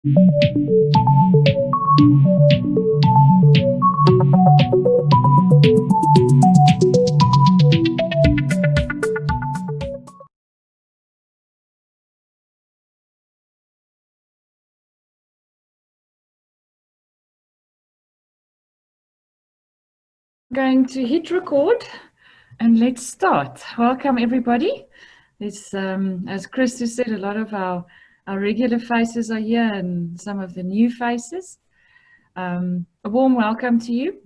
Going to hit record and let's start. Welcome everybody. It's as Christo said, a lot of our regular faces are here and some of the new faces. A warm welcome to you.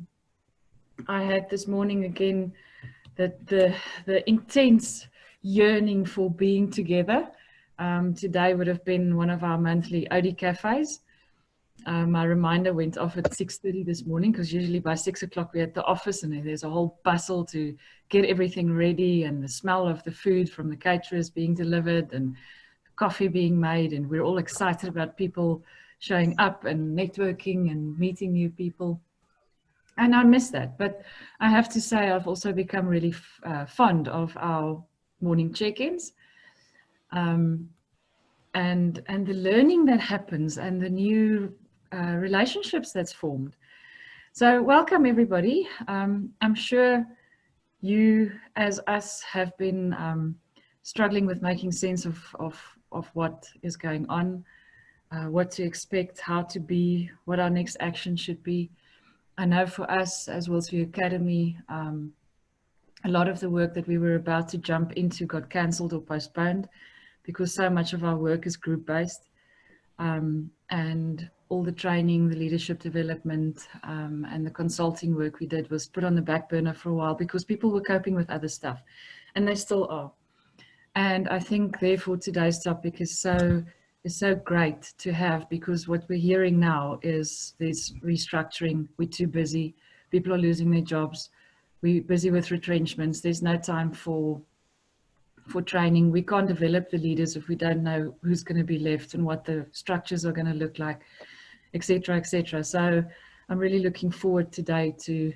I had this morning again that the intense yearning for being together. Today would have been one of our monthly OD cafes. My reminder went off at 6:30 this morning because usually by 6 o'clock we're at the office and there's a whole bustle to get everything ready and the smell of the food from the caterers being delivered and coffee being made, and we're all excited about people showing up and networking and meeting new people. And I miss that, but I have to say I've also become really fond of our morning check-ins. And the learning that happens and the new relationships that's formed. So welcome everybody. I'm sure you as us have been struggling with making sense of what is going on, what to expect, how to be, what our next action should be. I know for us as Willsview Academy, a lot of the work that we were about to jump into got cancelled or postponed because so much of our work is group-based. And all the training, the leadership development, and the consulting work we did was put on the back burner for a while because people were coping with other stuff, and they still are. And I think therefore today's topic is so great to have, because what we're hearing now is there's restructuring, we're too busy, people are losing their jobs, we're busy with retrenchments, there's no time for training. We can't develop the leaders if we don't know who's going to be left and what the structures are going to look like, etc., etc. So I'm really looking forward today to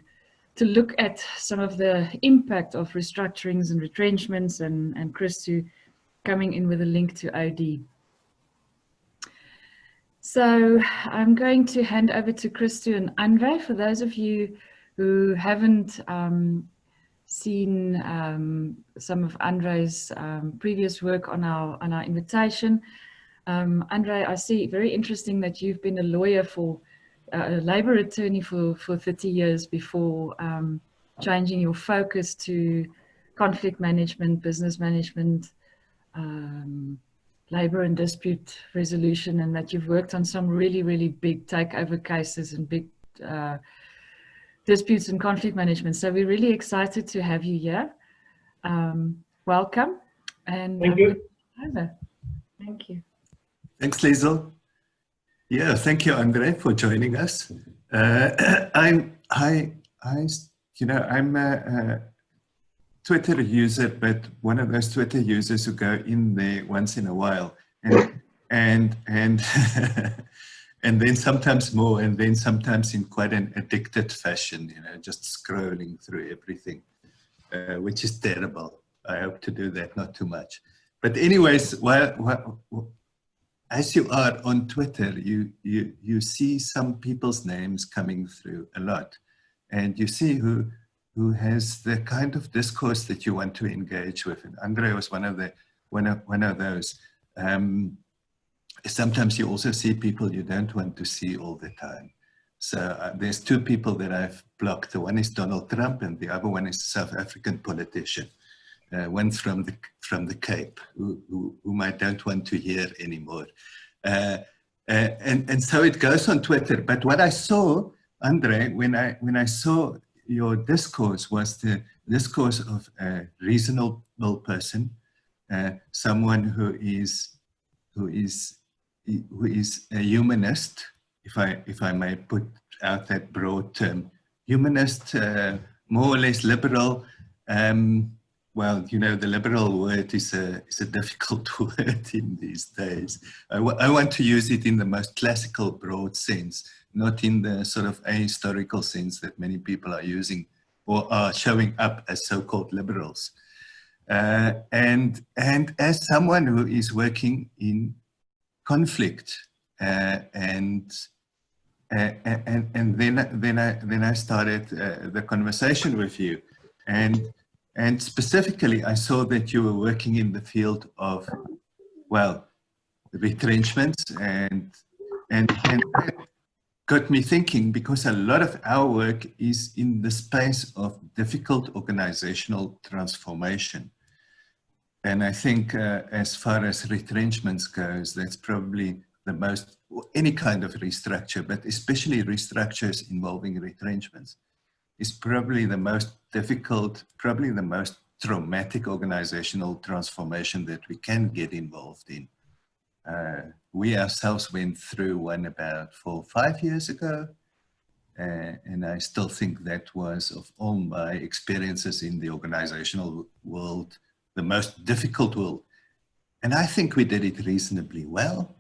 look at some of the impact of restructurings and retrenchments, and Christo coming in with a link to OD. So I'm going to hand over to Christo and Andre. For those of you who haven't seen some of Andre's previous work on our invitation. Andre, I see, very interesting that you've been a lawyer for a labor attorney for 30 years before changing your focus to conflict management, business management, labor and dispute resolution, and that you've worked on some really, really big takeover cases and big disputes and conflict management. So we're really excited to have you here. Welcome. And thank you. Over. Thank you. Thanks, Liesl. Yeah, thank you, Andre, for joining us. I'm a Twitter user, but one of those Twitter users who go in there once in a while, and and then sometimes more, and then sometimes in quite an addicted fashion, just scrolling through everything, which is terrible. I hope to do that, not too much. But anyways, as you are on Twitter, you see some people's names coming through a lot, and you see who has the kind of discourse that you want to engage with. And Andre was one of those. Sometimes you also see people you don't want to see all the time. So there's two people that I've blocked. One is Donald Trump, and the other one is a South African politician, one from the Cape, whom I don't want to hear anymore. And so it goes on Twitter. But what I saw, Andre, when I saw your discourse, was the discourse of a reasonable person, someone who is a humanist, if I may put out that broad term, humanist, more or less liberal. Well, the liberal word is a difficult word in these days. I want to use it in the most classical, broad sense, not in the sort of ahistorical sense that many people are using or are showing up as so-called liberals. And as someone who is working in conflict and then I started the conversation with you, and specifically I saw that you were working in the field of, well, retrenchments, and that got me thinking, because a lot of our work is in the space of difficult organizational transformation. And I think as far as retrenchments goes, that's probably the most, any kind of restructure, but especially restructures involving retrenchments, is probably the most difficult, probably the most traumatic organizational transformation that we can get involved in. We ourselves went through one about 4 or 5 years ago, and I still think that was, of all my experiences in the organizational world, the most difficult world. And I think we did it reasonably well,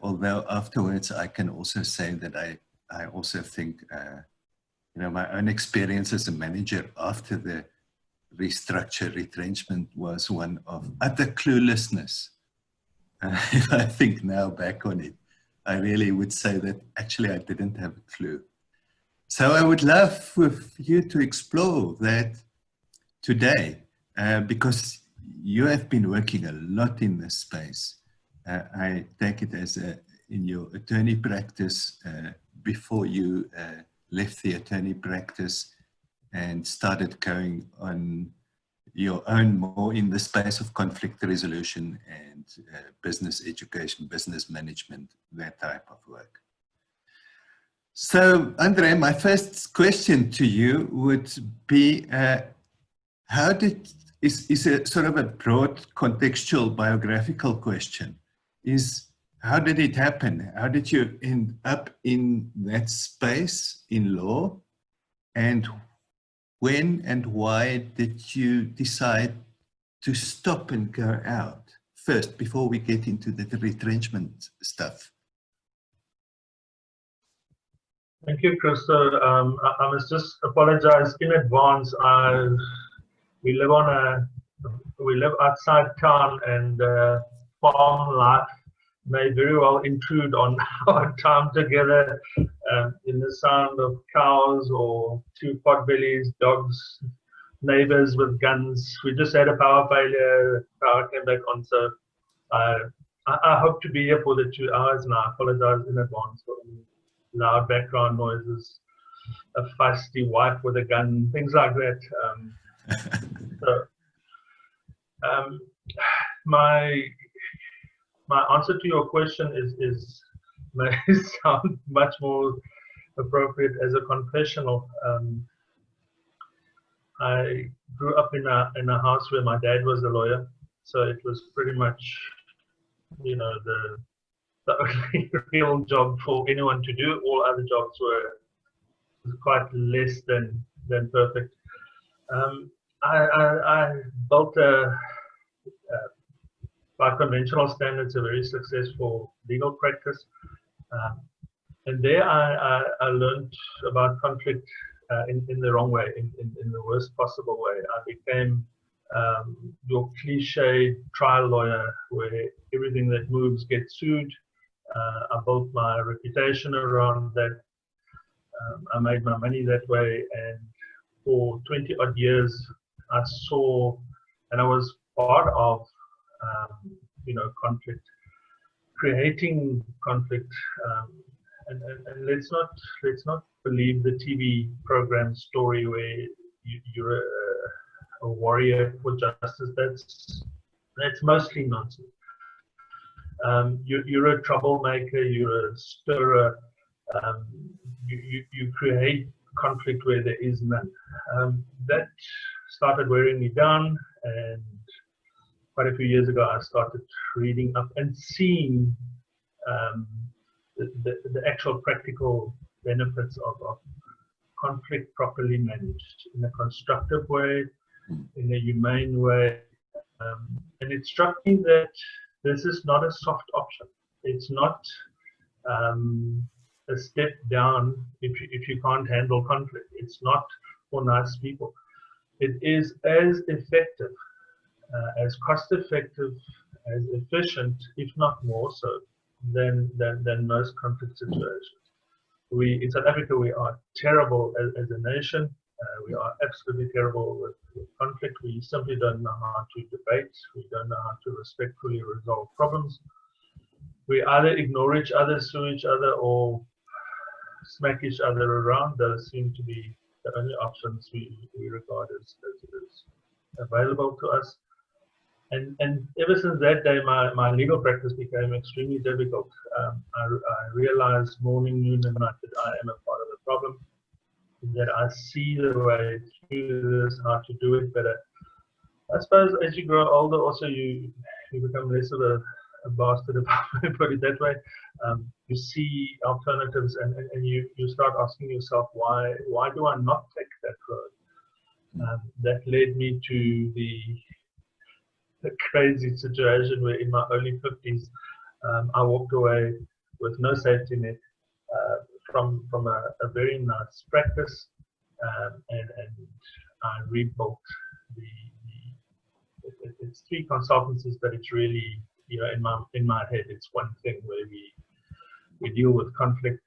although afterwards I can also say that I also think, you know, my own experience as a manager after the restructure retrenchment was one of utter cluelessness. If I think now back on it, I really would say that actually I didn't have a clue. So I would love for you to explore that today, because you have been working a lot in this space. I take it as in your attorney practice, before you left the attorney practice and started going on your own more in the space of conflict resolution and business education, business management, that type of work. So, Andre, my first question to you would be, how is a sort of a broad contextual biographical question, is how did it happen? How did you end up in that space in law? And when and why did you decide to stop and go out first, before we get into the retrenchment stuff? Thank you, Christo. I must just apologize in advance. We live outside town, and farm life may very well intrude on our time together, in the sound of cows or 2 potbellies, dogs, neighbors with guns. We just had a power failure, power came back on, so I hope to be here for the 2 hours, and I apologize in advance for any loud background noises, a feisty wife with a gun, things like that. My answer to your question may sound much more appropriate as a confessional. I grew up in a house where my dad was a lawyer, so it was pretty much, you know, the only real job for anyone to do. All other jobs were quite less than perfect. I built by conventional standards, a very successful legal practice. And there I learned about conflict in the wrong way, in the worst possible way. I became your cliche trial lawyer, where everything that moves gets sued. I built my reputation around that. I made my money that way, and for 20 odd years I saw, and I was part of, you know, conflict, creating conflict, and let's not believe the TV program story where you're a warrior for justice. That's mostly nonsense. You're a troublemaker, you're a stirrer, you create conflict where there is none. That started wearing me down, and quite a few years ago I started reading up and seeing the actual practical benefits of conflict properly managed in a constructive way, in a humane way. And it struck me that this is not a soft option. It's not a step down if you can't handle conflict. It's not for nice people. It is as effective, as cost effective, as efficient, if not more so, than most conflict situations. In South Africa, we are terrible as a nation. We are absolutely terrible with conflict. We simply don't know how to debate. We don't know how to respectfully resolve problems. We either ignore each other, sue each other, or smack each other around. Those seem to be the only options we regard as available to us. And ever since that day, my legal practice became extremely difficult. I realized morning, noon, and night that I am a part of the problem, that I see the way through this, how to do it better. I suppose as you grow older, also you become less of a bastard, if I put it that way. You see alternatives, and you start asking yourself, why do I not take that road? That led me to the crazy situation where in my early 50s, I walked away with no safety net from a very nice practice, and I rebuilt it's 3 consultancies, but it's really, in my head, it's one thing where we deal with conflict.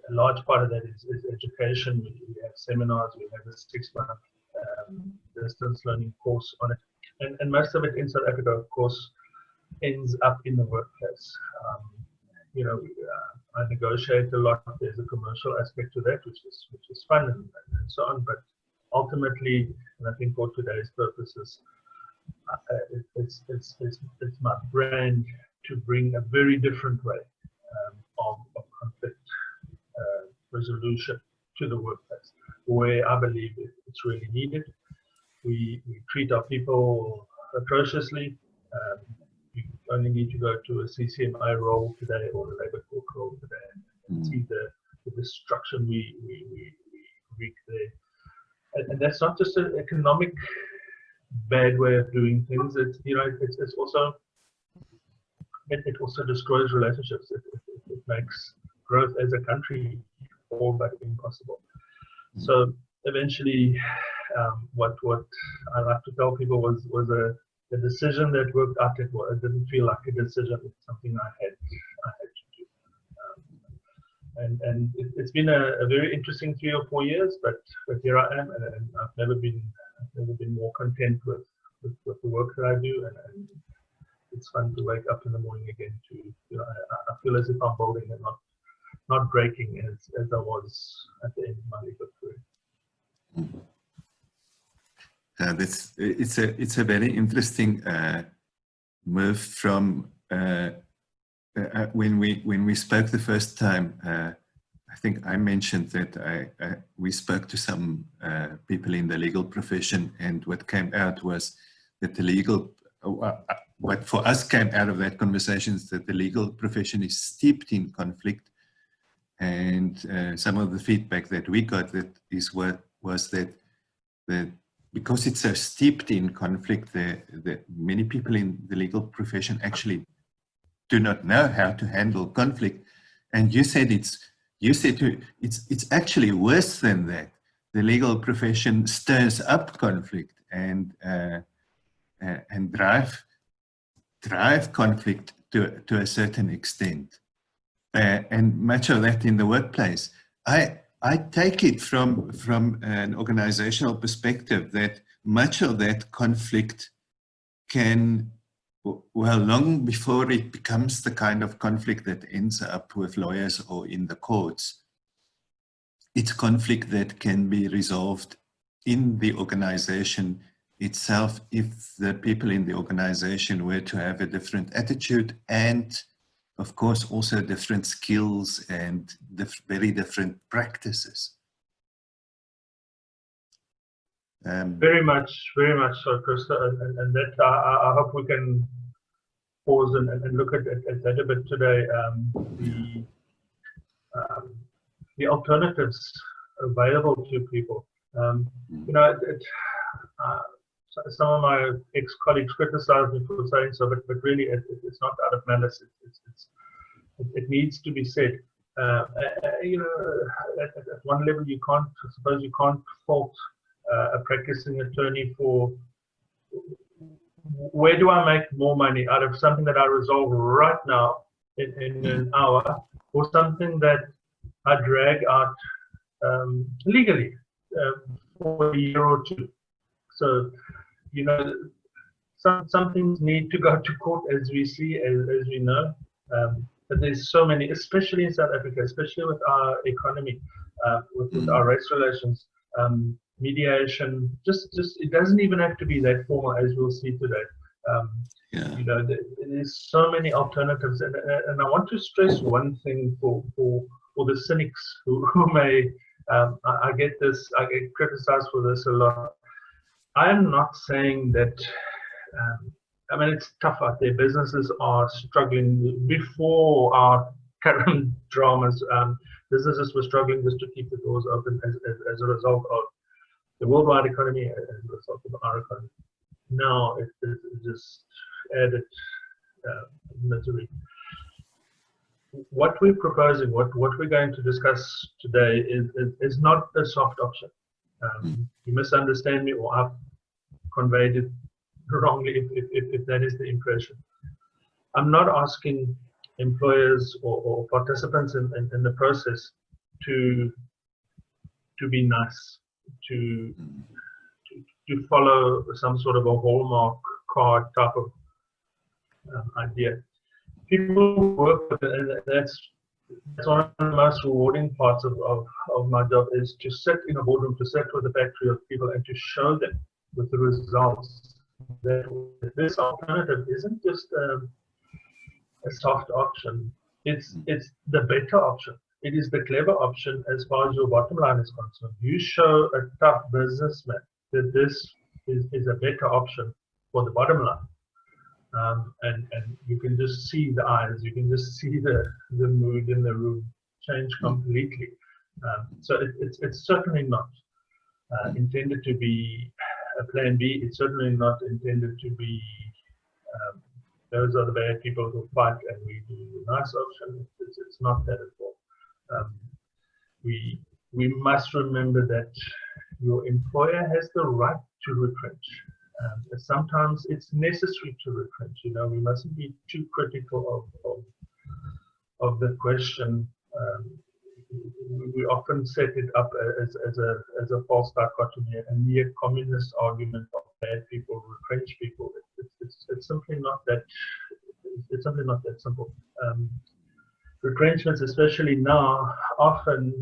A large part of that is education. We have seminars, we have a 6-month distance learning course on it. And most of it in South Africa, of course, ends up in the workplace. I negotiate a lot. There's a commercial aspect to that, which is fun and so on. But ultimately, and I think for today's purposes, it's my brand to bring a very different way of conflict resolution to the workplace, where I believe it's really needed. We treat our people atrociously. You only need to go to a CCMI role today or a labor court role today and see the destruction we wreak there. And that's not just an economic bad way of doing things. It's also it also destroys relationships. It makes growth as a country all but impossible. So eventually, what I like to tell people was a decision that worked out. It didn't feel like a decision. It's something I had to do. And it's been a very interesting 3 or 4 years, but here I am, and I've never been more content with the work that I do, and it's fun to wake up in the morning again I feel as if I'm building and not breaking as I was at the end of my legal career. It's a very interesting move from when we spoke the first time. I think I mentioned that we spoke to some people in the legal profession, and what came out was that what for us came out of that conversation is that the legal profession is steeped in conflict, and some of the feedback that we got was that because it's so steeped in conflict, that many people in the legal profession actually do not know how to handle conflict. And you said it's actually worse than that. The legal profession stirs up conflict and drive conflict to a certain extent, and much of that in the workplace. I take it from an organizational perspective that much of that conflict can, well, long before it becomes the kind of conflict that ends up with lawyers or in the courts, it's conflict that can be resolved in the organization itself if the people in the organization were to have a different attitude and, of course, also different skills and very different practices. Very much so, Christo, and that I hope we can pause and look at that a bit today. The alternatives available to people. Some of my ex-colleagues criticize me for saying so, but really it's not out of malice. It needs to be said. At one level, you can't fault a practicing attorney for where do I make more money out of something that I resolve right now in an hour, or something that I drag out legally for a year or two? So, you know, some things need to go to court, as we see, as we know. But there's so many, especially in South Africa, especially with our economy, with our race relations, mediation. Just it doesn't even have to be that formal, as we'll see today. You know, there's so many alternatives, and I want to stress one thing for the cynics who may. I get criticized for this a lot. I'm not saying that. I mean, it's tough out there. Businesses are struggling. Before our current dramas, businesses were struggling just to keep the doors open as a result of the worldwide economy, as a result of our economy. Now it just added misery. What we're proposing, what we're going to discuss today is not a soft option. You misunderstand me, or I've conveyed it wrongly if that is the impression. I'm not asking employers or participants in the process to be nice, to follow some sort of a Hallmark card type of idea. People work with it, and that's one of the most rewarding parts of my job, is to sit in a boardroom, to sit with a factory of people and to show them with the results that this alternative isn't just a soft option. It's the better option. It is the clever option as far as your bottom line is concerned. You show a tough businessman that this is a better option for the bottom line. And you can just see the eyes, you can just see the mood in the room change completely. So it's certainly not intended to be a plan B. It's certainly not intended to be those are the bad people who fight and we do the nice option. It's not that at all. We must remember that your employer has the right to retrench. Sometimes it's necessary to retrench. You know, we mustn't be too critical of the question. We often set it up as a false dichotomy, a near communist argument of bad people retrench people. It's simply not that. It's simply not that simple. Retrenchments, especially now, often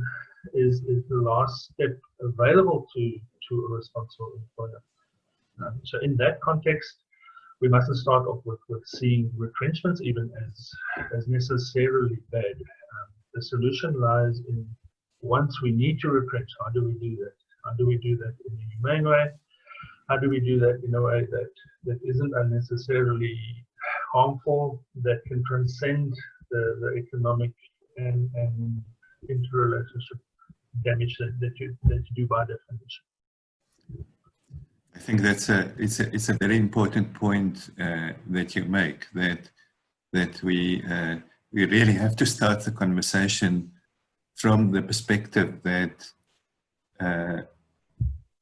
is the last step available to a responsible employer. So in that context, we mustn't start off with seeing retrenchments even as necessarily bad. The solution lies in, once we need to retrench, how do we do that? How do we do that in a humane way? How do we do that in a way that isn't unnecessarily harmful, that can transcend the economic and interrelationship damage that you do by definition? I think it's a very important point that you make, that we really have to start the conversation from the perspective that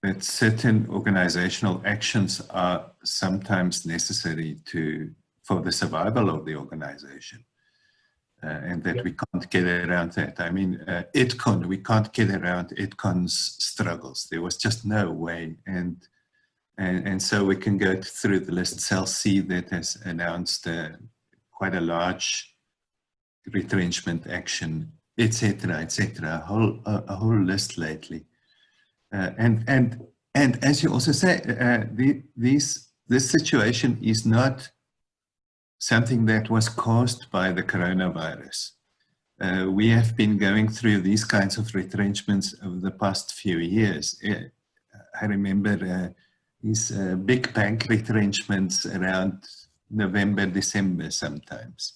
that certain organizational actions are sometimes necessary for the survival of the organization, and that we can't get around that. I mean, we can't get around ITCON's struggles. There was just no way, and so we can go through the list. Cell C that has announced quite a large retrenchment action, etc., etc. A whole list lately, and as you also say, this situation is not something that was caused by the coronavirus. We have been going through these kinds of retrenchments over the past few years. I remember these big bank retrenchments around November, December sometimes.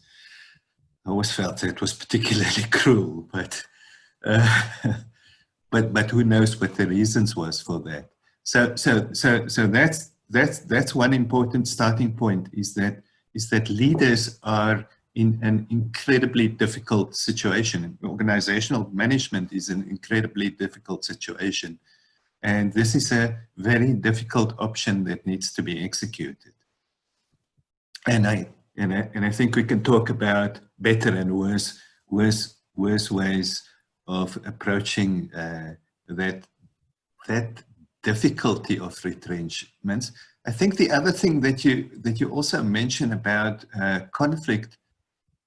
I always felt that it was particularly cruel, but who knows what the reasons was for that. So that's one important starting point, is that leaders are in an incredibly difficult situation. Organizational management is an incredibly difficult situation. And this is a very difficult option that needs to be executed. And I think we can talk about better and worse ways of approaching that difficulty of retrenchments. I think the other thing that you also mentioned about conflict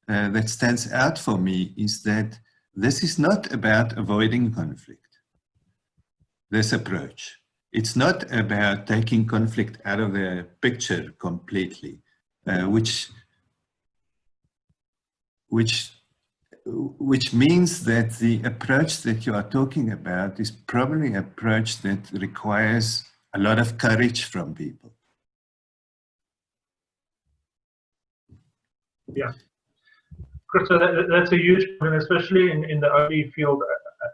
that stands out for me is that this is not about avoiding conflict. This approach, it's not about taking conflict out of the picture completely, which means that the approach that you are talking about is probably an approach that requires a lot of courage from people. Yeah. Christo, that's a huge point, especially in the OD field.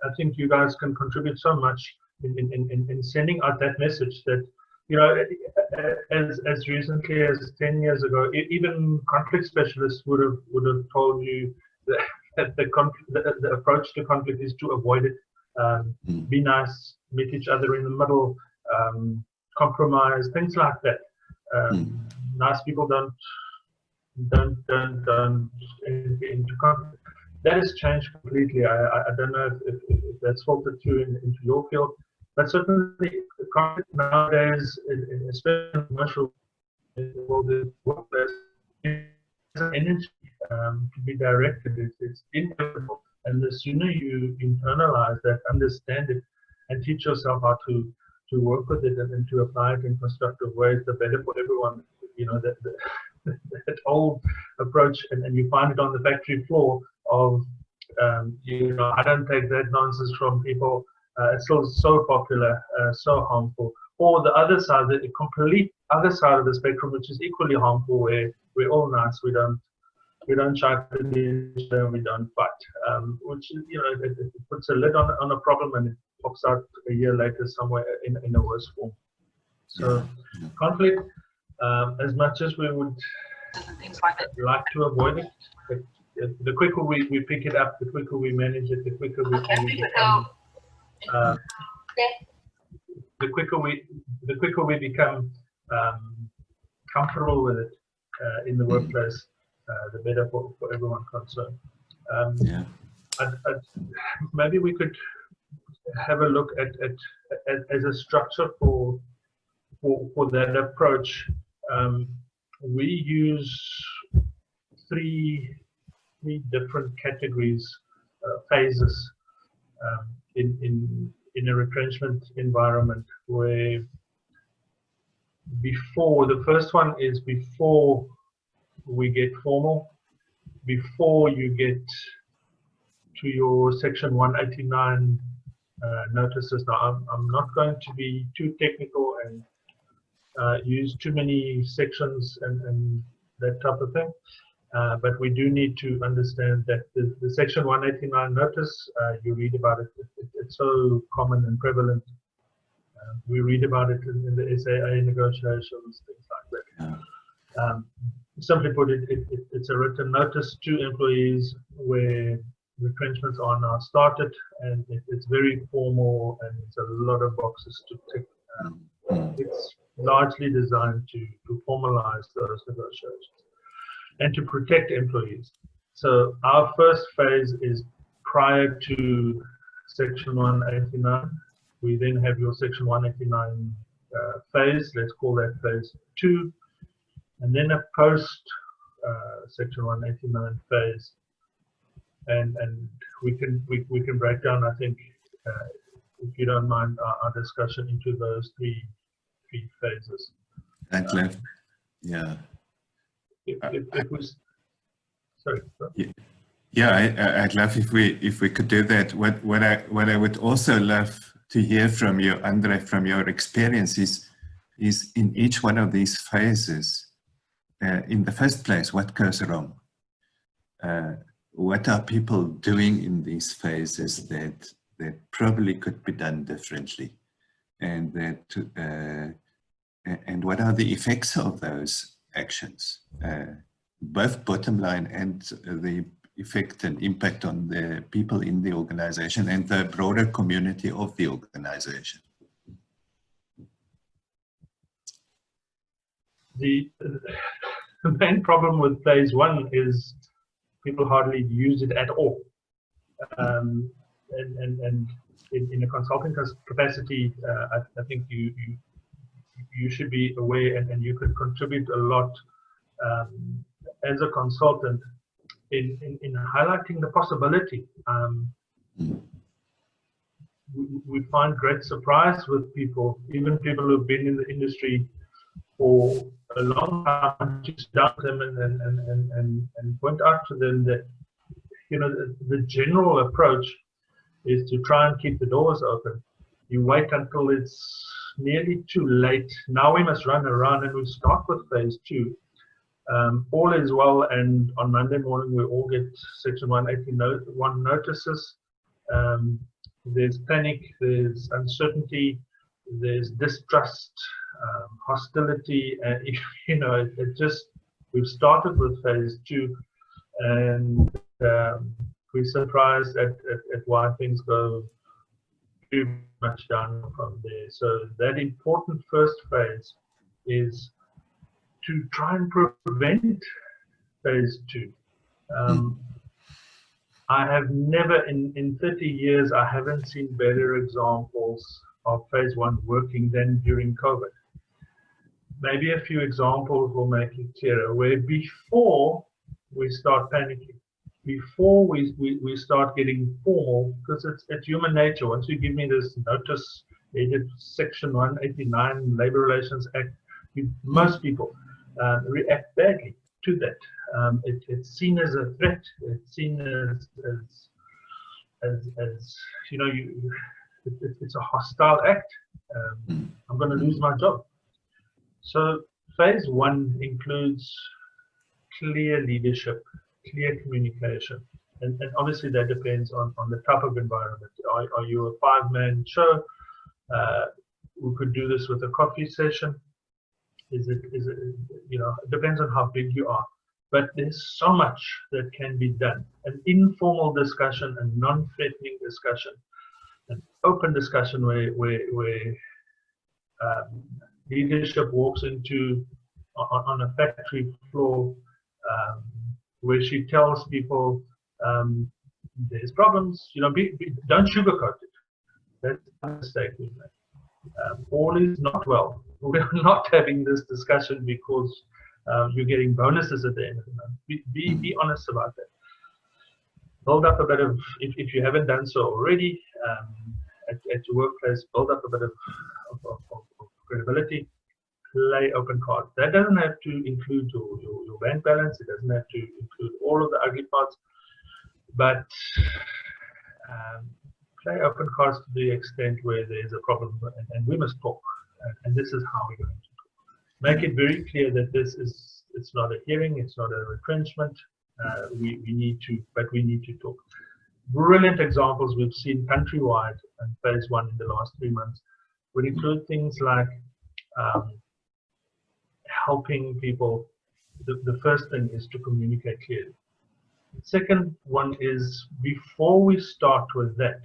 I think you guys can contribute so much in sending out that message that, you know, as recently as 10 years ago, even conflict specialists would have told you that the approach to conflict is to avoid it. Be nice, meet each other in the middle, compromise, things like that. Nice people don't into conflict. That has changed completely. I don't know if that's filtered through into your field, but certainly conflict nowadays, especially in commercial world, workplace, is an energy to be directed. It's inevitable, and the sooner you internalize that, understand it, and teach yourself how to work with it and to apply it in constructive ways, the better for everyone. You know, that old approach, and you find it on the factory floor of, you know, I don't take that nonsense from people. It's still so popular, so harmful. Or the other side, the complete other side of the spectrum, which is equally harmful, where we're all nice, we don't try to be, we don't fight, which, you know, it puts a lid on a problem and it pops out a year later somewhere in a worse form. So conflict, as much as we would like to avoid it, the quicker we pick it up, the quicker we manage it, the quicker we become, the quicker we become comfortable with it in the workplace, the better for everyone concerned. Maybe we could have a look at as a structure for that approach. We use three different categories, phases in a retrenchment environment, where the first one is before we get formal, before you get to your Section 189 notices. Now, I'm not going to be too technical and use too many sections and that type of thing, but we do need to understand that the Section 189 notice, you read about it, it's so common and prevalent. We read about it in the SAA negotiations, things like that. Simply put, it's a written notice to employees where retrenchments are now started, and it's very formal and it's a lot of boxes to tick. It's largely designed to formalize those negotiations and to protect employees. So our first phase is prior to Section 189. We then have your Section 189 phase, let's call that phase 2, and then a post Section 189 phase. And we can break down, I think, if you don't mind, our discussion into those three phases. That left, yeah. If we, sorry. Yeah, I'd love if we could do that. What I would also love to hear from you, Andre, from your experience is in each one of these phases, in the first place, what goes wrong? What are people doing in these phases that probably could be done differently, and and what are the effects of those actions, both bottom line and the effect and impact on the people in the organization and the broader community of the organization? the main problem with phase one is people hardly use it at all. And in a consulting capacity, I think you should be aware, and you could contribute a lot as a consultant in highlighting the possibility. We find great surprise with people, even people who've been in the industry for a long time, to start them and point out to them that, you know, the general approach is to try and keep the doors open. You wait until it's nearly too late. Now we must run around, and we start with phase two. All is well, and on Monday morning we all get Section 181 notices. There's panic, there's uncertainty, there's distrust, hostility, and you know, it just, we've started with phase two, and we're surprised at why things go too much down from there. So that important first phase is to try and prevent phase two. I have never, in 30 years, I haven't seen better examples of phase one working than during COVID. Maybe a few examples will make it clearer, where before we start panicking, before we start getting formal, because it's human nature. Once you give me this notice, dated Section 189 Labor Relations Act, most people react badly to that. It's seen as a threat. It's seen as you know, it's a hostile act. I'm going to lose my job. So phase one includes clear leadership, clear communication, and obviously that depends on the type of environment. Are you a 5-man show? We could do this with a coffee session. Is it, you know, it depends on how big you are. But there's so much that can be done. An informal discussion, a non-threatening discussion, an open discussion where leadership walks into on a factory floor, where she tells people there's problems. You know, don't sugarcoat it. That's a mistake we make. All is not well. We're not having this discussion because you're getting bonuses at the end of the month. Be honest about that. Build up a bit of, if you haven't done so already, at your workplace, build up a bit of credibility. Play open cards. That doesn't have to include your bank balance. It doesn't have to include all of the ugly parts. But play open cards to the extent where there's a problem, and we must talk. And this is how we're going to talk. Make it very clear that it's not a hearing, it's not a retrenchment. We need to talk. Brilliant examples we've seen countrywide in phase one in the last 3 months would include things like helping people. The first thing is to communicate clearly. The second one is, before we start with that,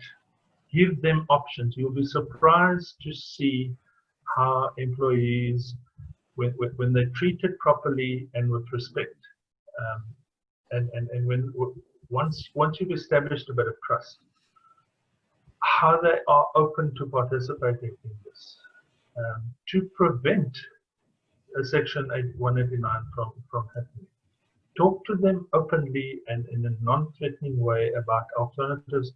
give them options. You'll be surprised to see how employees, when they're treated properly and with respect, and when once you've established a bit of trust, how they are open to participating in this, to prevent a Section 189 from happening. Talk to them openly and in a non-threatening way about alternatives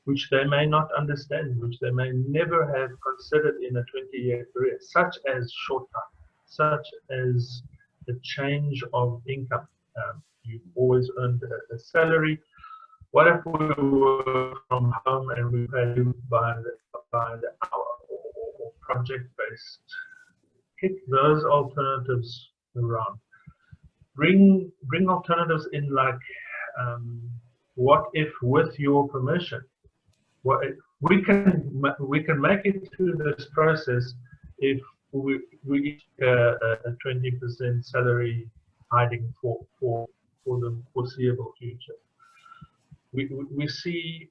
which they may not understand, which they may never have considered in a 20-year career, such as short time, such as the change of income. You've always earned a salary. What if we work from home and we pay you by the hour or project-based? Kick those alternatives around. Bring alternatives in, like what if, with your permission, we can make it through this process if we a 20% salary hiding for the foreseeable future. We see,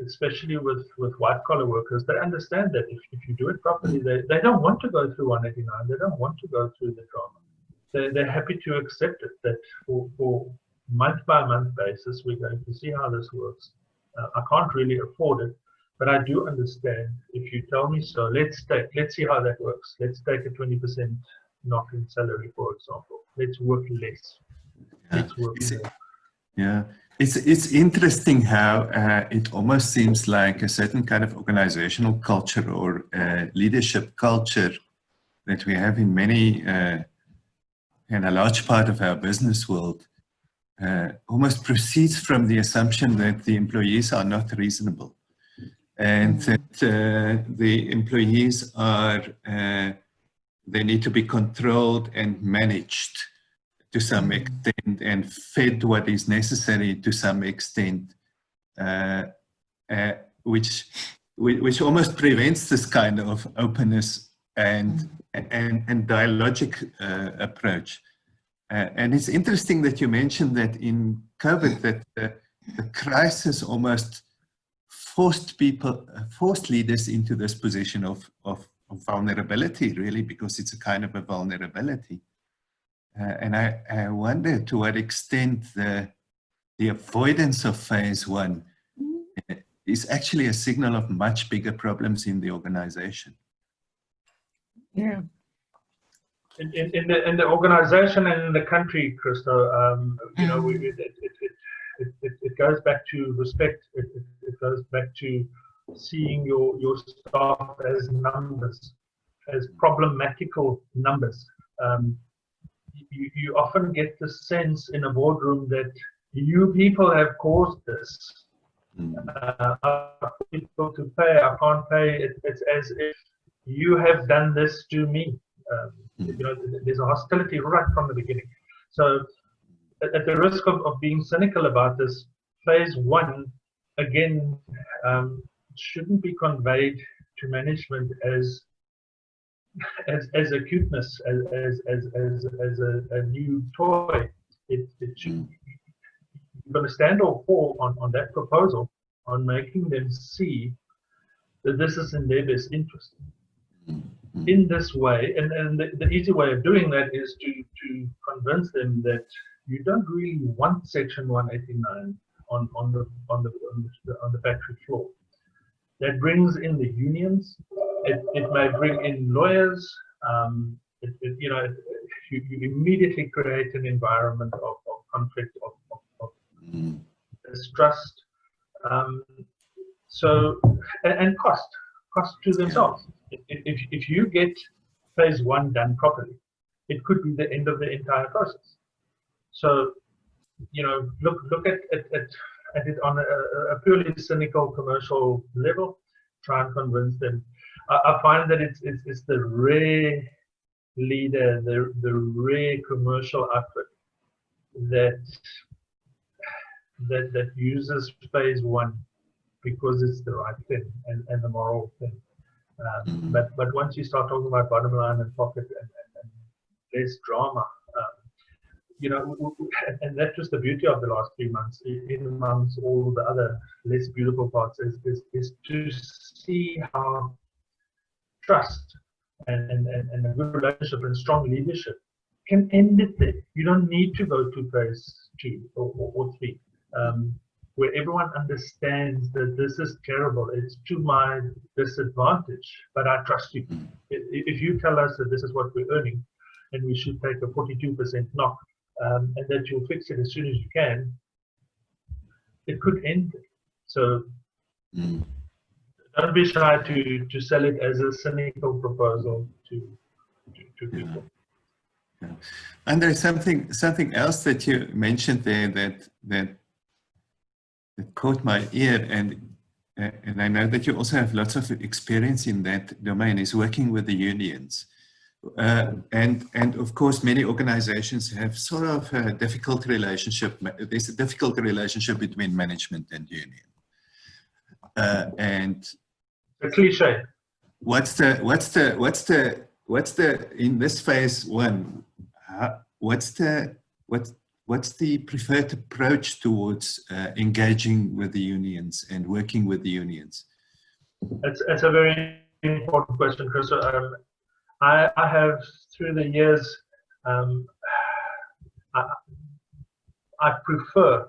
especially with white collar workers, they understand that if you do it properly, they don't want to go through 189, they don't want to go through the drama. they're happy to accept it, that for month-by-month basis, we're going to see how this works. I can't really afford it, but I do understand if you tell me so. Let's see how that works. Let's take a 20% knock in salary, for example. Let's work less. Let's work more. Yeah, it's interesting how it almost seems like a certain kind of organizational culture or leadership culture that we have in many, in a large part of our business world, almost proceeds from the assumption that the employees are not reasonable, and that the employees are, they need to be controlled and managed to some extent, and fed what is necessary to some extent, which almost prevents this kind of openness and dialogic approach. And it's interesting that you mentioned that in COVID, that the crisis almost forced leaders into this position of vulnerability, really, because it's a kind of a vulnerability. And I wonder to what extent the avoidance of phase one is actually a signal of much bigger problems in the organization. Yeah. In the organization and in the country, Christo, you know, it goes back to respect. It goes back to seeing your staff as numbers, as problematical numbers. You often get the sense in a boardroom that you people have caused this. People to pay, I can't pay. It's as if you have done this to me. You know, there's a hostility right from the beginning. So, at the risk of being cynical about this, phase one again shouldn't be conveyed to management as a cuteness, as a new toy. It should, you're going to stand or fall on that proposal, on making them see that this is in their best interest. In this way, and the easy way of doing that is to convince them that you don't really want Section 189 on the factory floor. That brings in the unions. It may bring in lawyers. You know, you immediately create an environment of conflict, of distrust. So and cost to themselves. If you get phase one done properly, it could be the end of the entire process. So, you know, look at it on a purely cynical commercial level. Try and convince them. I find that it's the rare leader, the rare commercial outfit that uses phase one because it's the right thing and the moral thing. But once you start talking about bottom line and pocket and less drama, you know, and that's just the beauty of the last 3 months. In amongst all the other less beautiful parts is to see how trust and a good relationship and strong leadership can end it there. You don't need to go to phase two or three. Where everyone understands that this is terrible, it's to my disadvantage, but I trust you. If you tell us that this is what we're earning and we should take a 42% knock, and that you'll fix it as soon as you can, it could end it. So don't be shy to sell it as a cynical proposal to people. Yeah. And there's something else that you mentioned there that caught my ear, and I know that you also have lots of experience in that domain, is working with the unions. And of course, many organizations have sort of a difficult relationship. There's a difficult relationship between management and union. And a cliche. What's the in this phase one? What's the preferred approach towards engaging with the unions and working with the unions? It's a very important question, Chris. I have, through the years, I prefer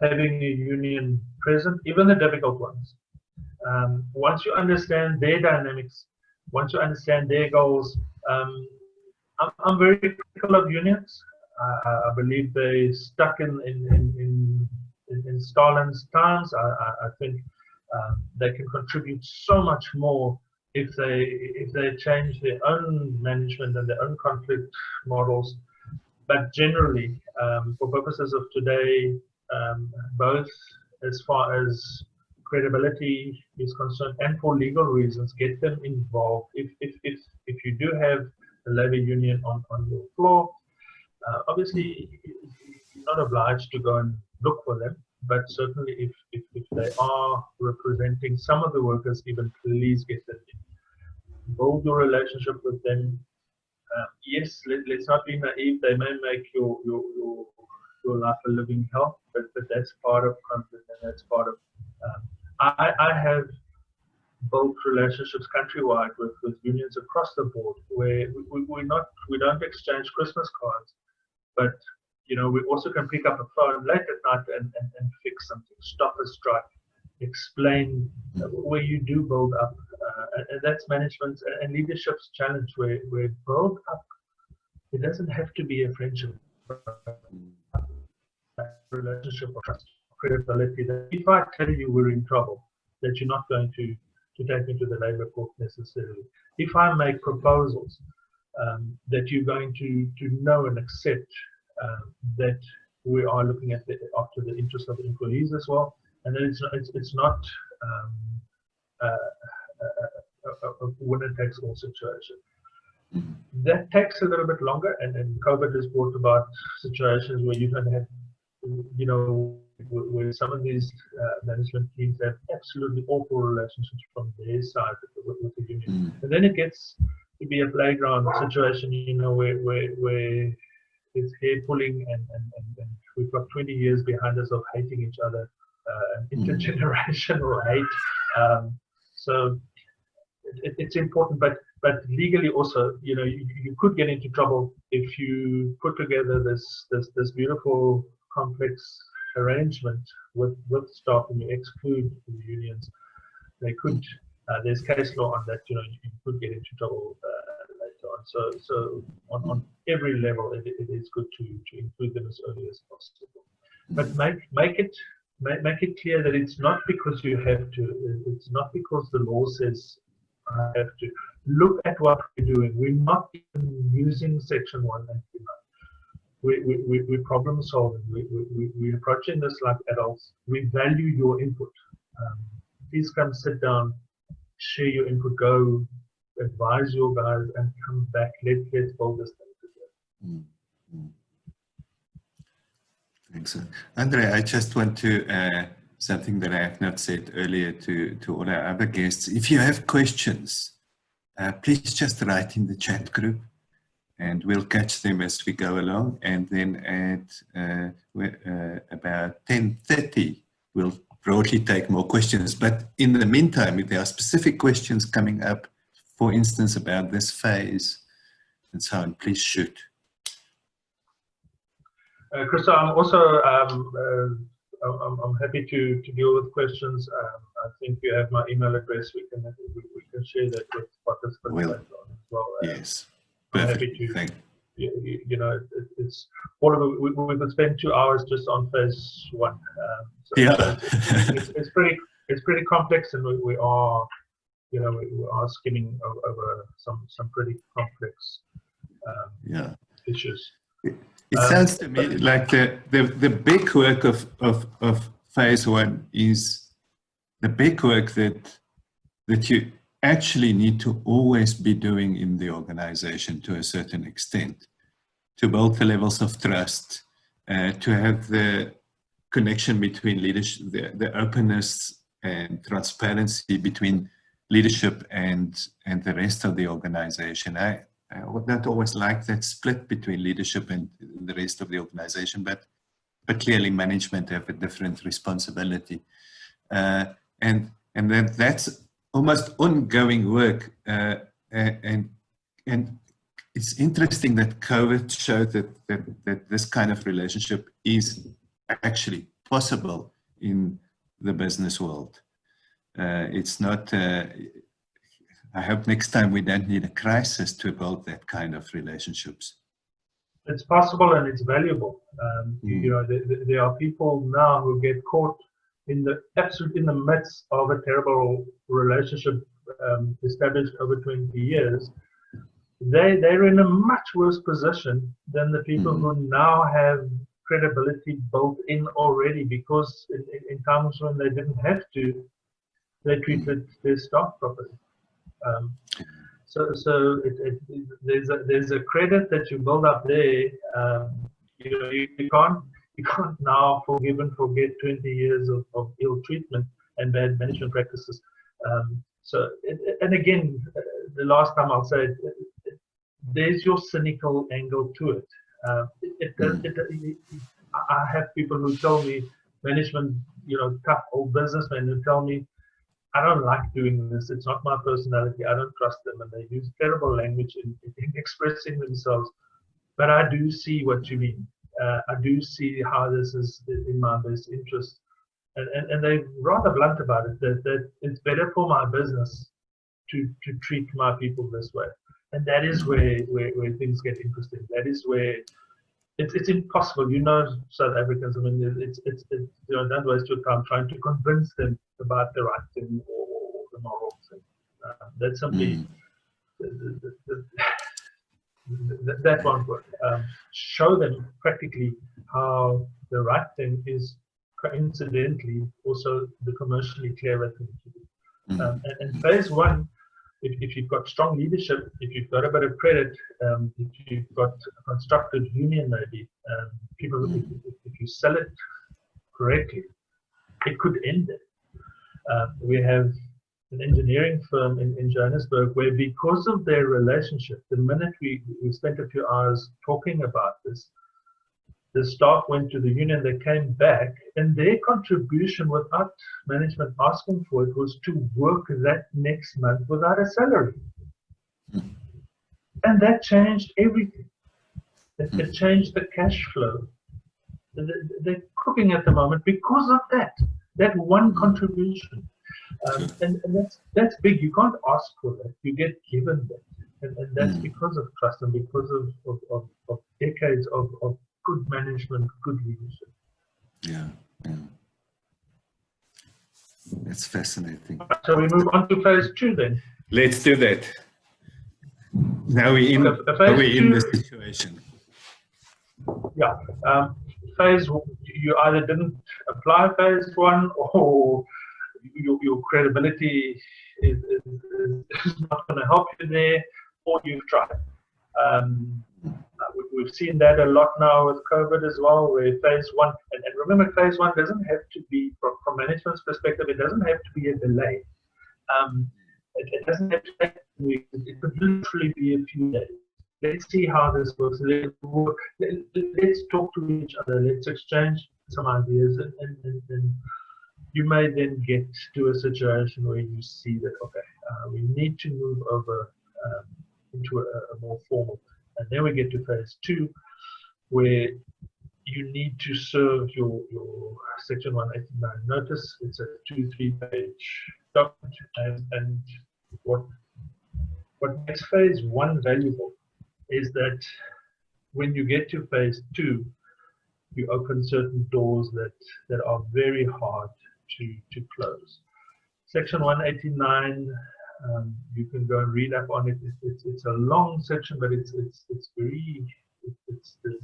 having a union present, even the difficult ones. Once you understand their dynamics, once you understand their goals, I'm very critical of unions. I believe they stuck in Stalin's times. I think they can contribute so much more if they change their own management and their own conflict models. But generally, for purposes of today, both as far as credibility is concerned and for legal reasons, get them involved. If you do have a labor union on your floor, obviously you're not obliged to go and look for them, but certainly if they are representing some of the workers, even please get them in. Build your relationship with them. Yes, let's not be naive. They may make your life a living hell, but that's part of conflict, and that's part of. I have built relationships countrywide with unions across the board, where we don't exchange Christmas cards, but we also can pick up a phone late at night and fix something, stop a strike, explain where you do build up, and that's management and leadership's challenge. Where build up, it doesn't have to be a friendship, a relationship or trust, credibility. That if I tell you we're in trouble, that you're not going to take me to the labor court necessarily. If I make proposals, that you're going to know and accept that we are looking after the interest of the employees as well, and that it's not a winner-takes-all situation. That takes a little bit longer, and COVID has brought about situations where you don't have, where some of these management teams have absolutely awful relationships from their side with the union, and then it gets to be a playground situation, where it's hair pulling, and we've got 20 years behind us of hating each other, and intergenerational hate. So it's important, but legally also, you could get into trouble if you put together this beautiful complex arrangement with staff and you exclude the unions. They could. There's case law on that. You could get into trouble later on. So on every level, it is good to include them as early as possible. But make it clear that it's not because you have to. It's not because the law says I have to. Look at what we're doing. We're not even using Section 189. We're problem solving. We're approaching this like adults. We value your input. Please come sit down, share your input, go advise your guys, and come back. Let's build this thing together. Thanks, Andre. I just want to something that I have not said earlier to all our other guests. If you have questions, please just write in the chat group, and we'll catch them as we go along. And then at about 10:30, we'll broadly take more questions. But in the meantime, if there are specific questions coming up, for instance, about this phase and so on, please shoot. Christo, I'm also I'm happy to deal with questions. I think you have my email address. We can share that with participants later on as well. Yes, perfect. Thank you. It's all of it. We could spend 2 hours just on phase one. So yeah, it's pretty complex, and we are skimming over some pretty complex issues. It sounds to me like the big work of phase one is the big work that you actually need to always be doing in the organization to a certain extent, to build the levels of trust, to have the connection between leadership, the openness and transparency between leadership and the rest of the organization. I would not always like that split between leadership and the rest of the organization, but clearly management have a different responsibility. And that's almost ongoing work, and it's interesting that COVID showed that this kind of relationship is actually possible in the business world. It's not, I hope next time we don't need a crisis to build that kind of relationships. It's possible and it's valuable. You know, there are people now who get caught in the midst of a terrible relationship established over 20 years. They're in a much worse position than the people who now have credibility built in already, because in times when they didn't have to, they treated their staff properly. So there's a credit that you build up there. You know, you can't now forgive and forget 20 years of ill treatment and bad management practices. And again, the last time I'll say it, there's your cynical angle to it. I have people who tell me, management, you know, tough old businessmen who tell me, I don't like doing this. It's not my personality. I don't trust them, and they use terrible language in expressing themselves. But I do see what you mean. I do see how this is in my best interest, and they're rather blunt about it. That it's better for my business to treat my people this way, and that is where things get interesting. That is where it's impossible. You know, South Africans. I mean, it's you know, don't waste your time trying to convince them about the right thing or the moral thing. That's simply that won't work. Show them practically how the right thing is coincidentally also the commercially clearer thing to do. And phase one, if you've got strong leadership, if you've got a bit of credit, if you've got a constructive union, maybe people, if you sell it correctly, it could end it. We have an engineering firm in Johannesburg where, because of their relationship, the minute we spent a few hours talking about this, the staff went to the union, they came back, and their contribution without management asking for it was to work that next month without a salary. And that changed everything. It changed the cash flow. They're cooking at the moment because of that one contribution. And that's big. You can't ask for that. You get given that. And that's because of trust and because of decades of good management, good leadership. Yeah. That's fascinating. So we move on to phase two then. Let's do that. Now we're in this situation. Yeah. Phase, you either didn't apply phase one, or your credibility is not going to help you there, or you've tried. We've seen that a lot now with COVID as well, where phase one, and remember, phase one doesn't have to be, from management's perspective, it doesn't have to be a delay. It doesn't have to take weeks. It could literally be a few days. Let's see how this works. Let's talk to each other. Let's exchange some ideas, and you may then get to a situation where you see that, okay, we need to move over into a more formal. And then we get to phase two, where you need to serve your section 189 notice. It's a 2-3 page document, and what makes phase one valuable is that when you get to phase two, you open certain doors that are very hard to close. Section 189, you can go and read up on it. It's a long section, but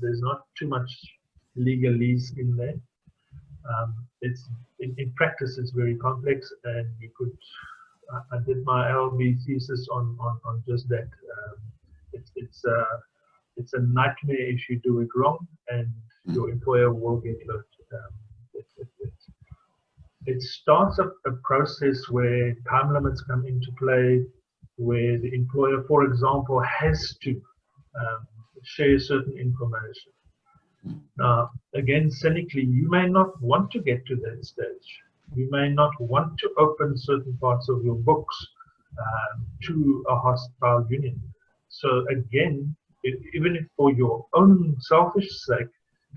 there's not too much legalese in there. In practice, it's very complex, and you could. I did my LLB thesis on just that. It's a nightmare if you do it wrong, and your employer will get hurt. It starts a process where time limits come into play, where the employer, for example, has to share certain information. Now, again, cynically, you may not want to get to that stage. You may not want to open certain parts of your books to a hostile union. So again, even if for your own selfish sake,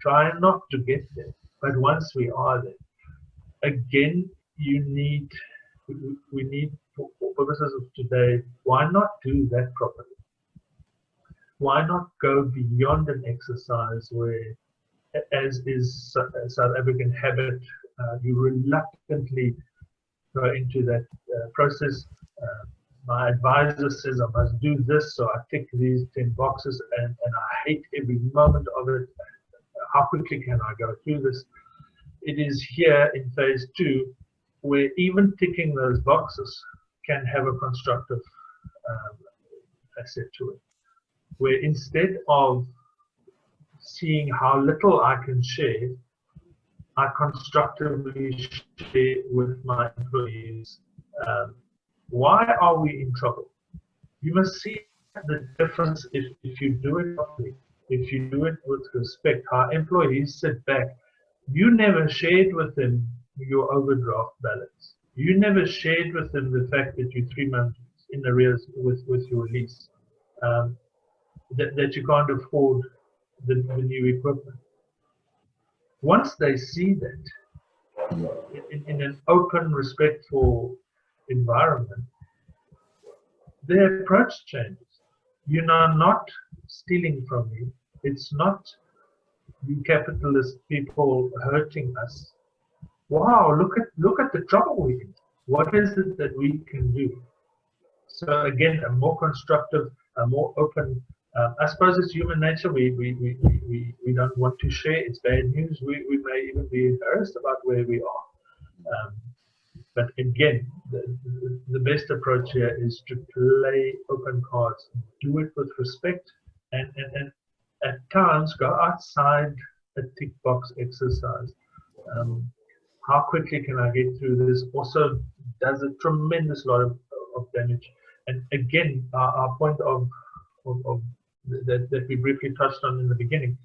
try not to get there. But once we are there, again, we need, for purposes of today, why not do that properly? Why not go beyond an exercise where, as is a South African habit, you reluctantly go into that process. My advisor says I must do this, so I tick these 10 boxes, and I hate every moment of it. How quickly can I go through this? It is here in phase 2 where even ticking those boxes can have a constructive asset to it. Where instead of seeing how little I can share, I constructively share with my employees. Why are we in trouble? You must see the difference if you do it properly, if you do it with respect. Our employees sit back. You never shared with them your overdraft balance. You never shared with them the fact that you're 3 months in arrears with your lease, that you can't afford the new equipment. Once they see that in an open, respectful environment, their approach changes. You are not stealing from me. It's not you capitalist people hurting us. Wow, look at the trouble we're in. What is it that we can do? So again, a more constructive, a more open. I suppose it's human nature. We don't want to share. It's bad news. We may even be embarrassed about where we are. But again, the best approach here is to play open cards. Do it with respect, and at times go outside a tick box exercise. How quickly can I get through this? Also does a tremendous lot of damage. And again, our point of that we briefly touched on in the beginning,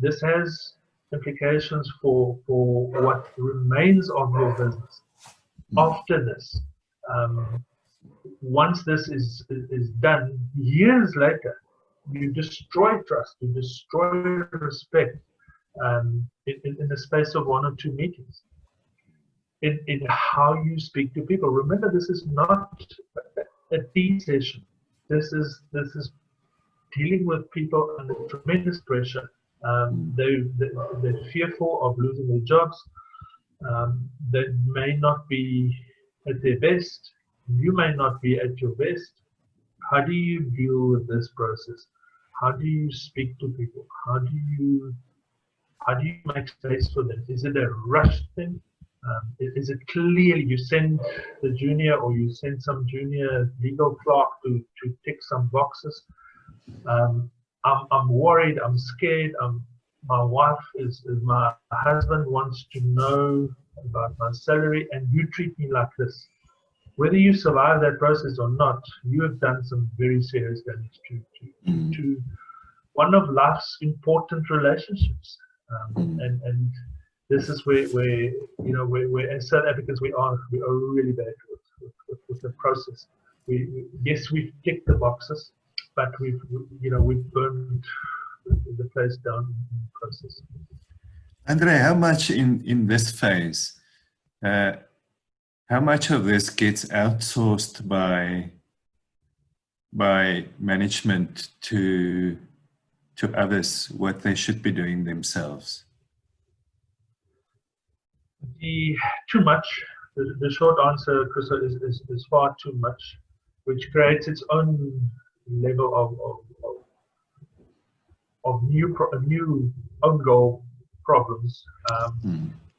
this has implications for what remains of your business after this. Once this is done, years later, you destroy trust, you destroy respect in the space of 1 or 2 meetings. In how you speak to people. Remember, this is not a tea session. This is dealing with people under tremendous pressure. They're fearful of losing their jobs. They may not be at their best. You may not be at your best. How do you deal with this process? How do you speak to people? How do you make space for them? Is it a rush thing? Is it clearly you send the junior or you send some junior legal clerk to tick some boxes? I'm worried, I'm scared, my wife my husband wants to know about my salary, and you treat me like this. Whether you survive that process or not, you have done some very serious damage to one of life's important relationships. And this is where as South Africans we are really bad with the process. Yes, we've ticked the boxes, but we've burned the place down in the process. Andre, how much in this phase, how much of this gets outsourced by management to others, what they should be doing themselves? Too much. The short answer, Christo, is far too much, which creates its own level of new own goal problems.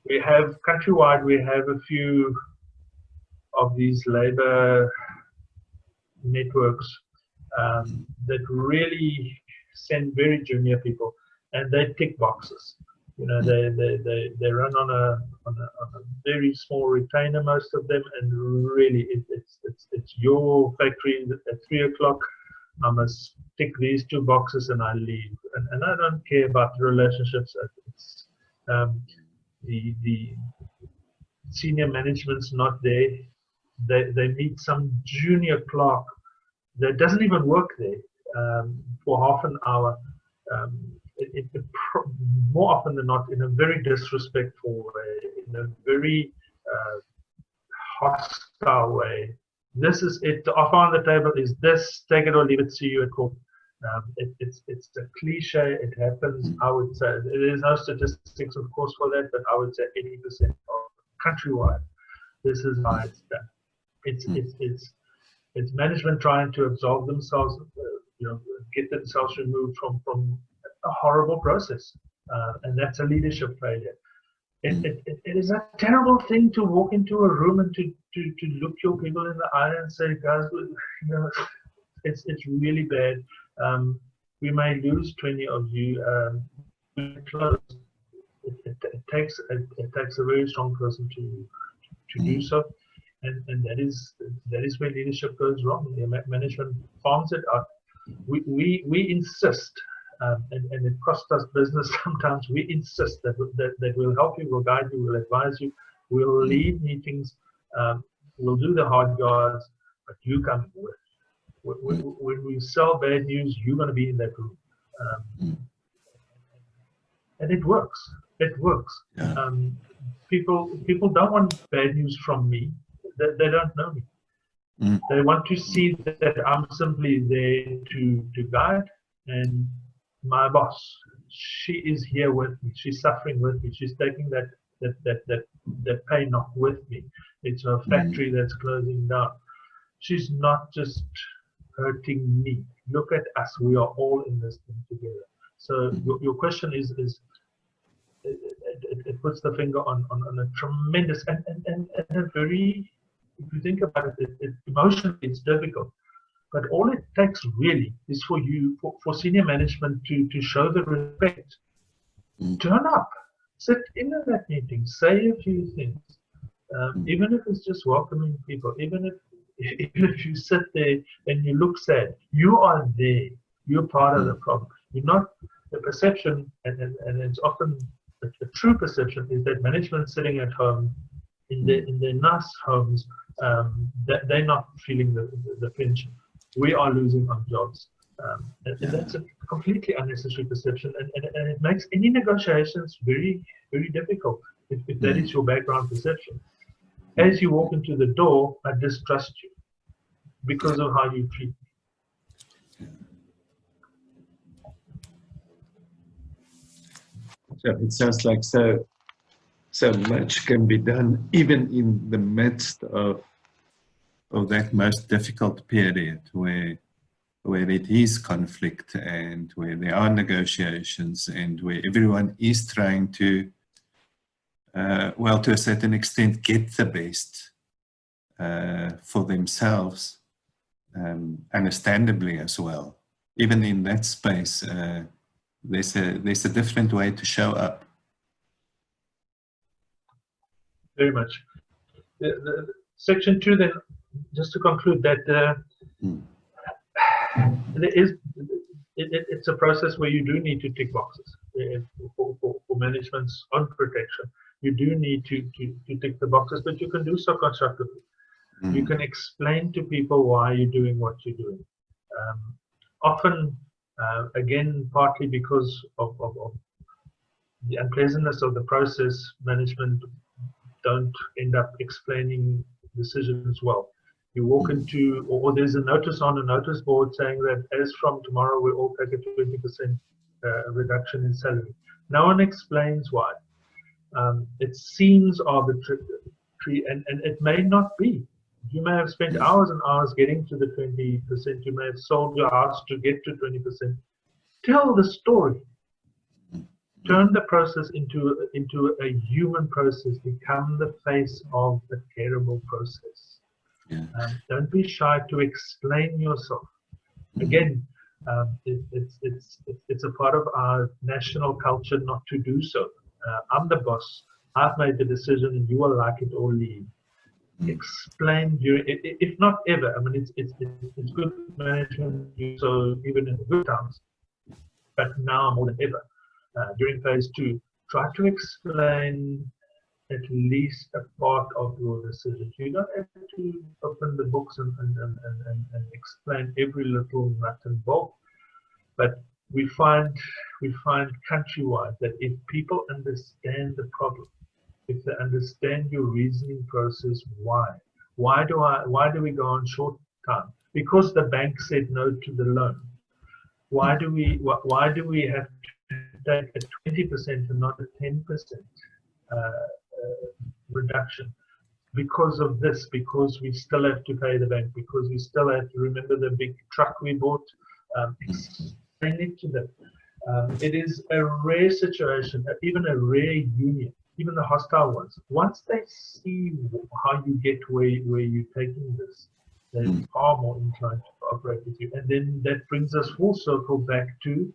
We have countrywide. We have a few of these labor networks that really send very junior people, and they tick boxes. They run on a very small retainer, most of them, and really it's your factory at 3 o'clock. I must tick these 2 boxes and I leave, and I don't care about the relationships. It's, the senior management's not there. They meet some junior clerk that doesn't even work there, for half an hour, more often than not, in a very disrespectful way, in a very hostile way. This is it. The offer on the table is this. Take it or leave it. See you at court. It's a cliche. It happens. I would say there is no statistics, of course, for that, but I would say 80% of countrywide. This is how it's done. It's management trying to absolve themselves, get themselves removed from a horrible process, and that's a leadership failure. It is a terrible thing to walk into a room and to look your people in the eye and say, guys, it's really bad. We may lose 20 of you. It takes a very strong person to do so, and that is where leadership goes wrong. Management farms it out. We insist. And it costs us business sometimes. We insist that we'll help you, we'll guide you, we'll advise you, we'll lead meetings, we'll do the hard yards, but you come with. When we sell bad news, you're going to be in that room. And it works. It works. Yeah. People don't want bad news from me. They don't know me. They want to see that I'm simply there to guide. And my boss, she is here with me. She's suffering with me. She's taking that pain off with me. It's a factory that's closing down. She's not just hurting me. Look at us. We are all in this thing together. So your question is it puts the finger on a tremendous and a very, if you think about it, emotionally it's difficult. But all it takes really is for you, for senior management to show the respect. Turn up, sit in at that meeting, say a few things, even if it's just welcoming people, even if you sit there and you look sad, you are there. You're part of the problem. You're not the perception, and it's often a true perception is that management sitting at home in their nice homes, that they're not feeling the pinch. We are losing our jobs. And that's a completely unnecessary perception. And it makes any negotiations very, very difficult if that is your background perception. As you walk into the door, I distrust you because of how you treat me. So it sounds like so much can be done even in the midst of that most difficult period where it is conflict and where there are negotiations and where everyone is trying to, well, to a certain extent, get the best for themselves, understandably as well. Even in that space, there's a different way to show up. Very much. The section 2 then, just to conclude that it's a process where you do need to tick boxes for management's own protection. You do need to tick the boxes, but you can do so constructively. You can explain to people why you're doing what you're doing. Often, again, partly because of the unpleasantness of the process, management don't end up explaining decisions well. You walk into, or there's a notice on a notice board saying that as from tomorrow we all take a 20% reduction in salary. No one explains why. It seems arbitrary, and it may not be. You may have spent hours and hours getting to the 20%. You may have sold your house to get to 20%. Tell the story. Turn the process into a human process. Become the face of the terrible process. Don't be shy to explain yourself. Again, it's a part of our national culture not to do so. I'm the boss. I've made the decision, and you will like it or leave. Explain during, if not ever. I mean, it's good management. So even in the good times, but now more than ever. During phase 2, try to explain at least a part of your decisions. You don't have to open the books and explain every little nut and bolt, but we find countrywide that if people understand the problem, if they understand your reasoning process, why do we go on short time? Because the bank said no to the loan. Why do we have to take a 20% and not a 10% reduction? Because of this, because we still have to pay the bank, because we still have to remember the big truck we bought. Explain it to them. It is a rare situation, even a rare union, even the hostile ones. Once they see how you get where you're taking this, they're far more inclined to cooperate with you. And then that brings us full circle back to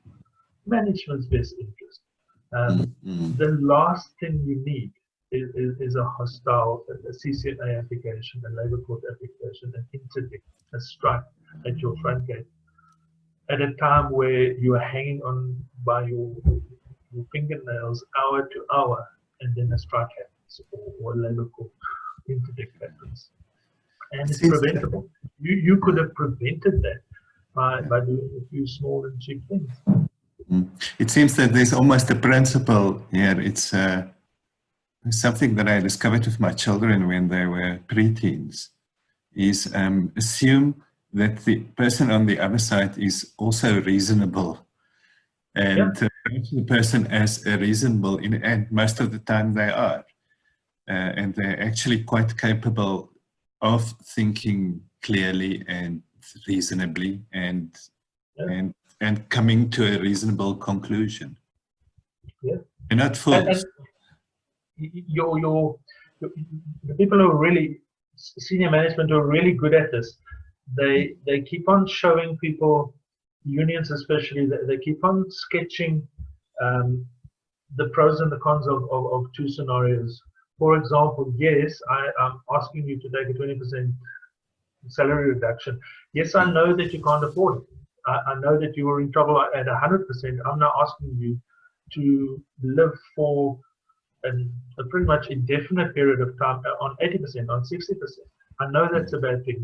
management's best interest. The last thing you need is a hostile, a CCNA application, a labor court application, an interdict, a strike at your front gate, at a time where you are hanging on by your fingernails hour to hour, and then a strike happens or a labor court interdict happens. And it's preventable. You could have prevented that by doing a few small and cheap things. It seems that there's almost a principle here. It's something that I discovered with my children when they were preteens, is assume that the person on the other side is also reasonable, and the person as a reasonable, and most of the time they are, and they're actually quite capable of thinking clearly and reasonably and coming to a reasonable conclusion. Yeah. You're not fools. The people who are really senior management who are really good at this, they keep on showing people, unions especially, they keep on sketching the pros and the cons of two scenarios. For example, yes, I'm asking you to take a 20% salary reduction. Yes, I know that you can't afford it. I know that you were in trouble at 100%. I'm now asking you to live for a pretty much indefinite period of time on 80%, on 60%. I know that's a bad thing.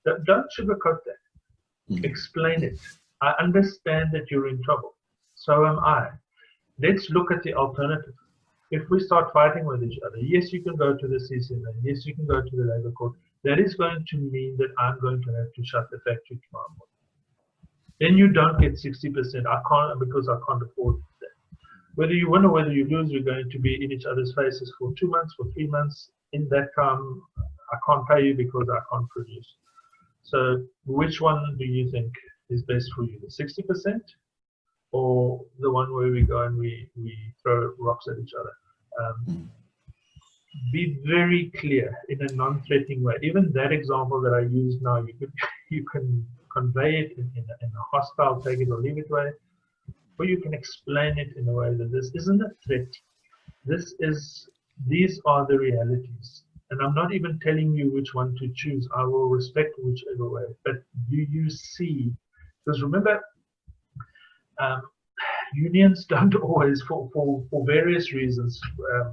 Don't sugarcoat that. Explain it. I understand that you're in trouble. So am I. Let's look at the alternative. If we start fighting with each other, yes, you can go to the CCNA, yes, you can go to the labor court. That is going to mean that I'm going to have to shut the factory tomorrow morning. Then you don't get 60%. I can't, because I can't afford that. Whether you win or whether you lose, we're going to be in each other's faces for 2 months, for 3 months. In that time, I can't pay you because I can't produce. So which one do you think is best for you? The 60% or the one where we go and we throw rocks at each other? Be very clear in a non-threatening way. Even that example that I use now, you can convey it in a hostile, take it or leave it way, or you can explain it in a way that this isn't a threat. These are the realities. And I'm not even telling you which one to choose. I will respect whichever way. But you see, because remember, unions don't always, for various reasons,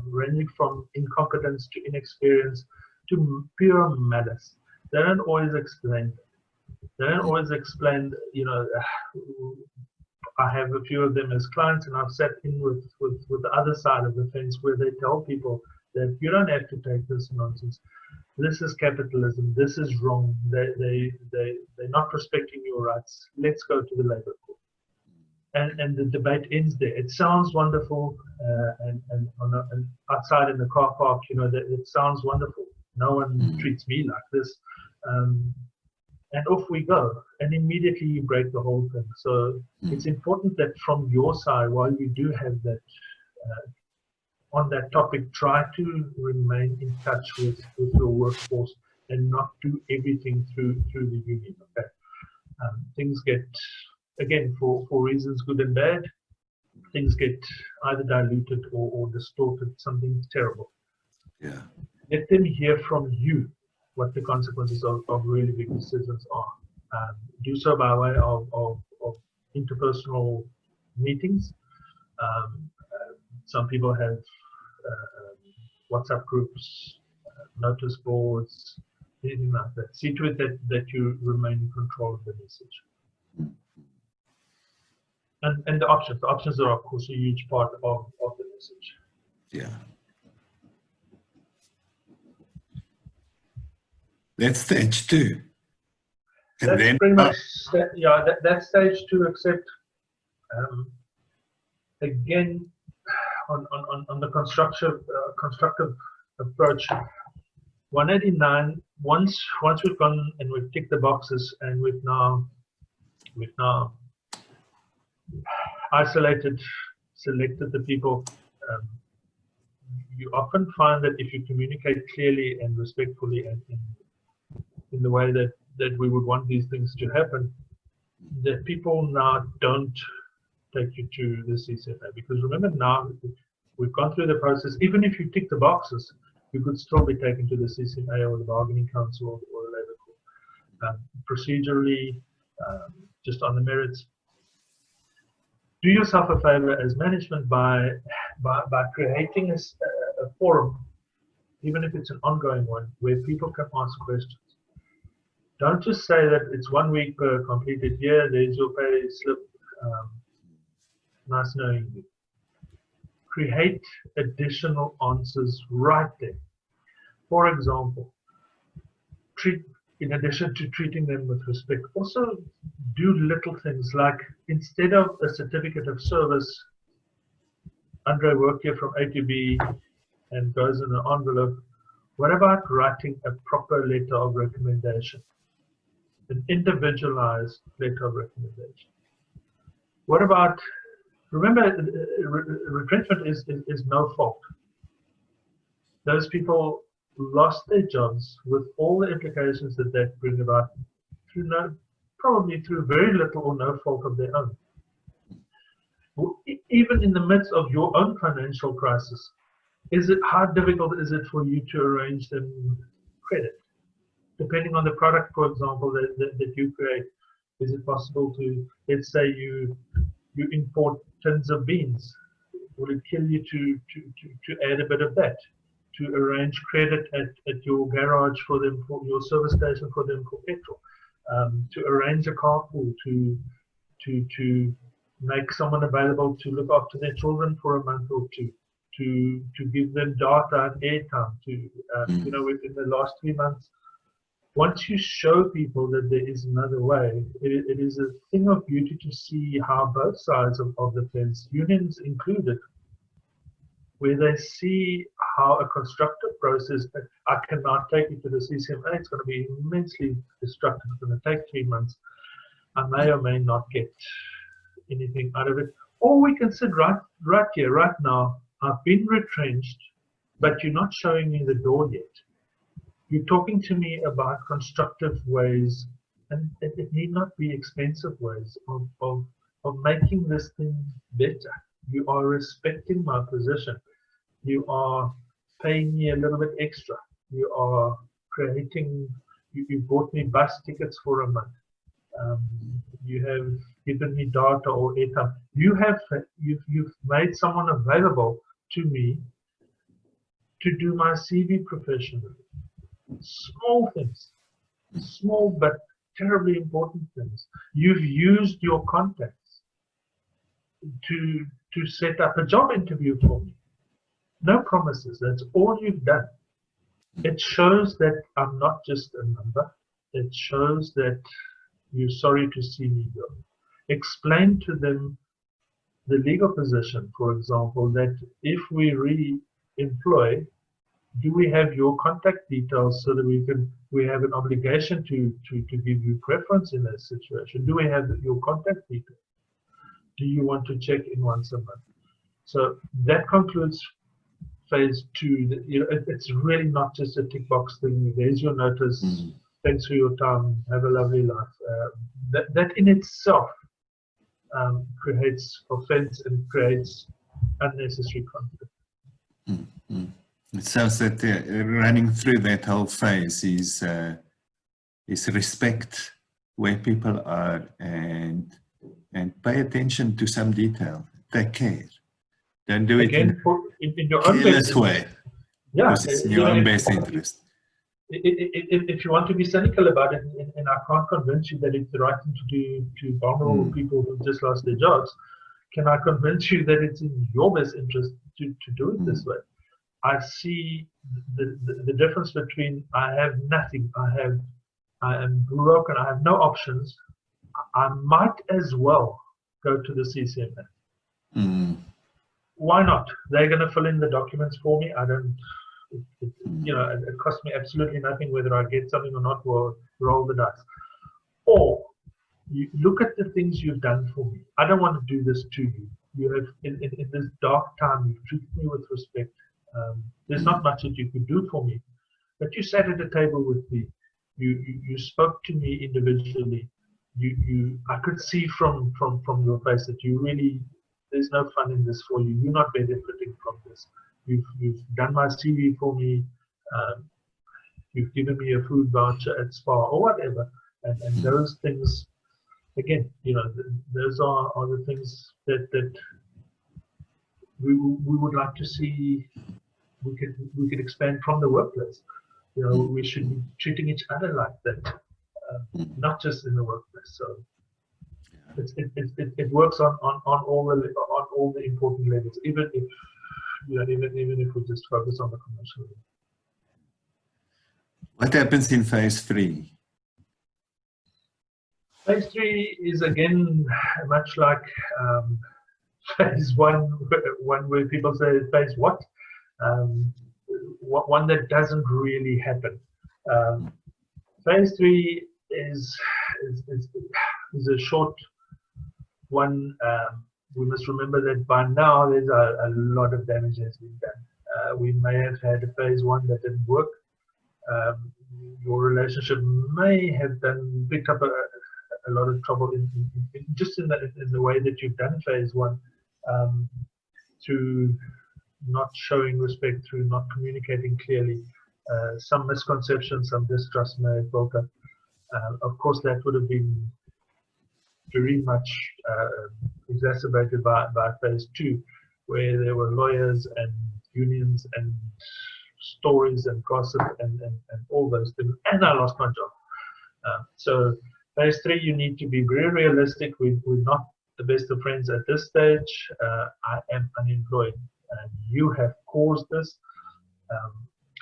ranging from incompetence to inexperience to pure malice, they don't always explain. They don't always explain, I have a few of them as clients, and I've sat in with the other side of the fence where they tell people that you don't have to take this nonsense. This is capitalism. This is wrong. They're not respecting your rights. Let's go to the labor court. And the debate ends there. It sounds wonderful, and outside in the car park, it sounds wonderful. No one treats me like this. And off we go, and immediately you break the whole thing. So it's important that from your side, while you do have that on that topic, try to remain in touch with your workforce and not do everything through the union. Okay, things get, again, for reasons good and bad, things get either diluted or distorted. Something terrible. Yeah. Let them hear from you what the consequences of really big decisions are. Do so by way of interpersonal meetings. Some people have WhatsApp groups, notice boards, anything like that. See to it that you remain in control of the message. And the options. The options are, of course, a huge part of the message. Yeah. That's stage 2. And that's then, pretty much, yeah, that's stage 2, except, again, on the constructive approach, 189, once we've gone and we've ticked the boxes and we've now isolated, selected the people, you often find that if you communicate clearly and respectfully and in the way that we would want these things to happen, that people now don't take you to the CCMA. Because remember, now we've gone through the process. Even if you tick the boxes, you could still be taken to the CCMA or the bargaining council or the labour court. Procedurally, just on the merits, do yourself a favour as management by creating a forum, even if it's an ongoing one, where people can ask questions. Don't just say that it's 1 week per completed year, there's your pay slip, nice knowing you. Create additional answers right there. For example, in addition to treating them with respect, also do little things like, instead of a certificate of service, Andre worked here from A to B and goes in an envelope, what about writing a proper letter of recommendation? An individualized letter of recommendation. What about, remember, retrenchment is no fault. Those people lost their jobs with all the implications that bring about through probably through very little or no fault of their own. Even in the midst of your own financial crisis, how difficult is it for you to arrange them credit? Depending on the product, for example, that you create, is it possible to, let's say you import tins of beans? Will it kill you to add a bit of that? To arrange credit at your garage for them, for your service station for them for petrol? To arrange a carpool, to make someone available to look after their children for a month or two, to give them data and airtime, you know, within the last 3 months. Once you show people that there is another way, it is a thing of beauty to see how both sides of the fence, unions included, where they see how a constructive process, I can now take you to the CCMA, it's going to be immensely destructive, it's going to take 3 months, I may or may not get anything out of it. Or we can sit right here, right now, I've been retrenched, but you're not showing me the door yet. You're talking to me about constructive ways, and it need not be expensive ways of making this thing better. You are respecting my position. You are paying me a little bit extra. You are creating, you bought me bus tickets for a month. You have given me data or airtime. You've made someone available to me to do my CV professionally. Small things, small but terribly important things. You've used your contacts to set up a job interview for me. No promises, that's all you've done. It shows that I'm not just a number. It shows that you're sorry to see me go. Explain to them the legal position, for example, that if we re-employ, do we have your contact details so that we have an obligation to give you preference in that situation? Do we have your contact details? Do you want to check in once a month? So that concludes phase 2. You know, it's really not just a tick box thing. There's your notice. Thanks for your time. Have a lovely life. That in itself creates offense and creates unnecessary conflict. It sounds that running through that whole phase is respect where people are and pay attention to some detail. Take care. Don't do it in your a careless way. Yeah, because it's in your own best interest. If you want to be cynical about it, and I can't convince you that it's the right thing to do to vulnerable people who just lost their jobs, can I convince you that it's in your best interest to do it this way? I see the difference between I have nothing, I am broken, I have no options. I might as well go to the CCMA. Why not? They're going to fill in the documents for me. I don't. It costs me absolutely nothing whether I get something or not. We'll roll the dice. Or you look at the things you've done for me. I don't want to do this to you. You have, in this dark time, you've treated me with respect. There's not much that you could do for me, but you sat at the table with me. You spoke to me individually. I could see from your face that you really, there's no fun in this for you. You're not benefiting from this. You've done my CV for me. You've given me a food voucher at Spa or whatever, and those things, again, those are the things that we would like to see. We could expand from the workplace. We should be treating each other like that, not just in the workplace. So it works on all the important levels, even if we just focus on the commercial level. What happens in phase 3? Phase 3 is again much like phase 1 where people say phase what? One that doesn't really happen. Phase 3 is a short one. We must remember that by now there's a lot of damage has been done. We may have had a phase 1 that didn't work. Your relationship may have picked up a lot of trouble in the way that you've done phase 1, through not showing respect, through not communicating clearly. Some misconceptions, some distrust may have built up. Of course, that would have been very much exacerbated by phase 2, where there were lawyers and unions and stories and gossip and all those things, and I lost my job. So phase 3, you need to be very realistic. We're not the best of friends at this stage. I am unemployed, and you have caused this.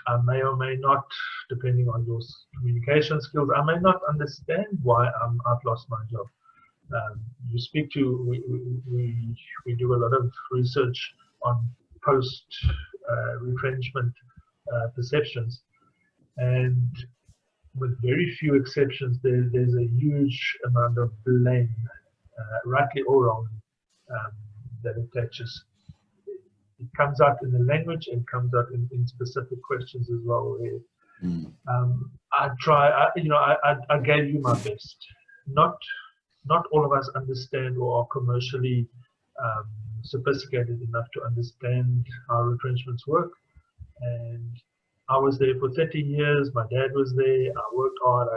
I may or may not, depending on your communication skills, I may not understand why I've lost my job. You speak to, we do a lot of research on post retrenchment perceptions, and with very few exceptions, there's a huge amount of blame, rightly or wrongly, that attaches. It comes out in the language and comes out in specific questions as well. Where, I gave you my best. Not all of us understand or are commercially sophisticated enough to understand how retrenchments work. And I was there for 30 years. My dad was there. I worked hard.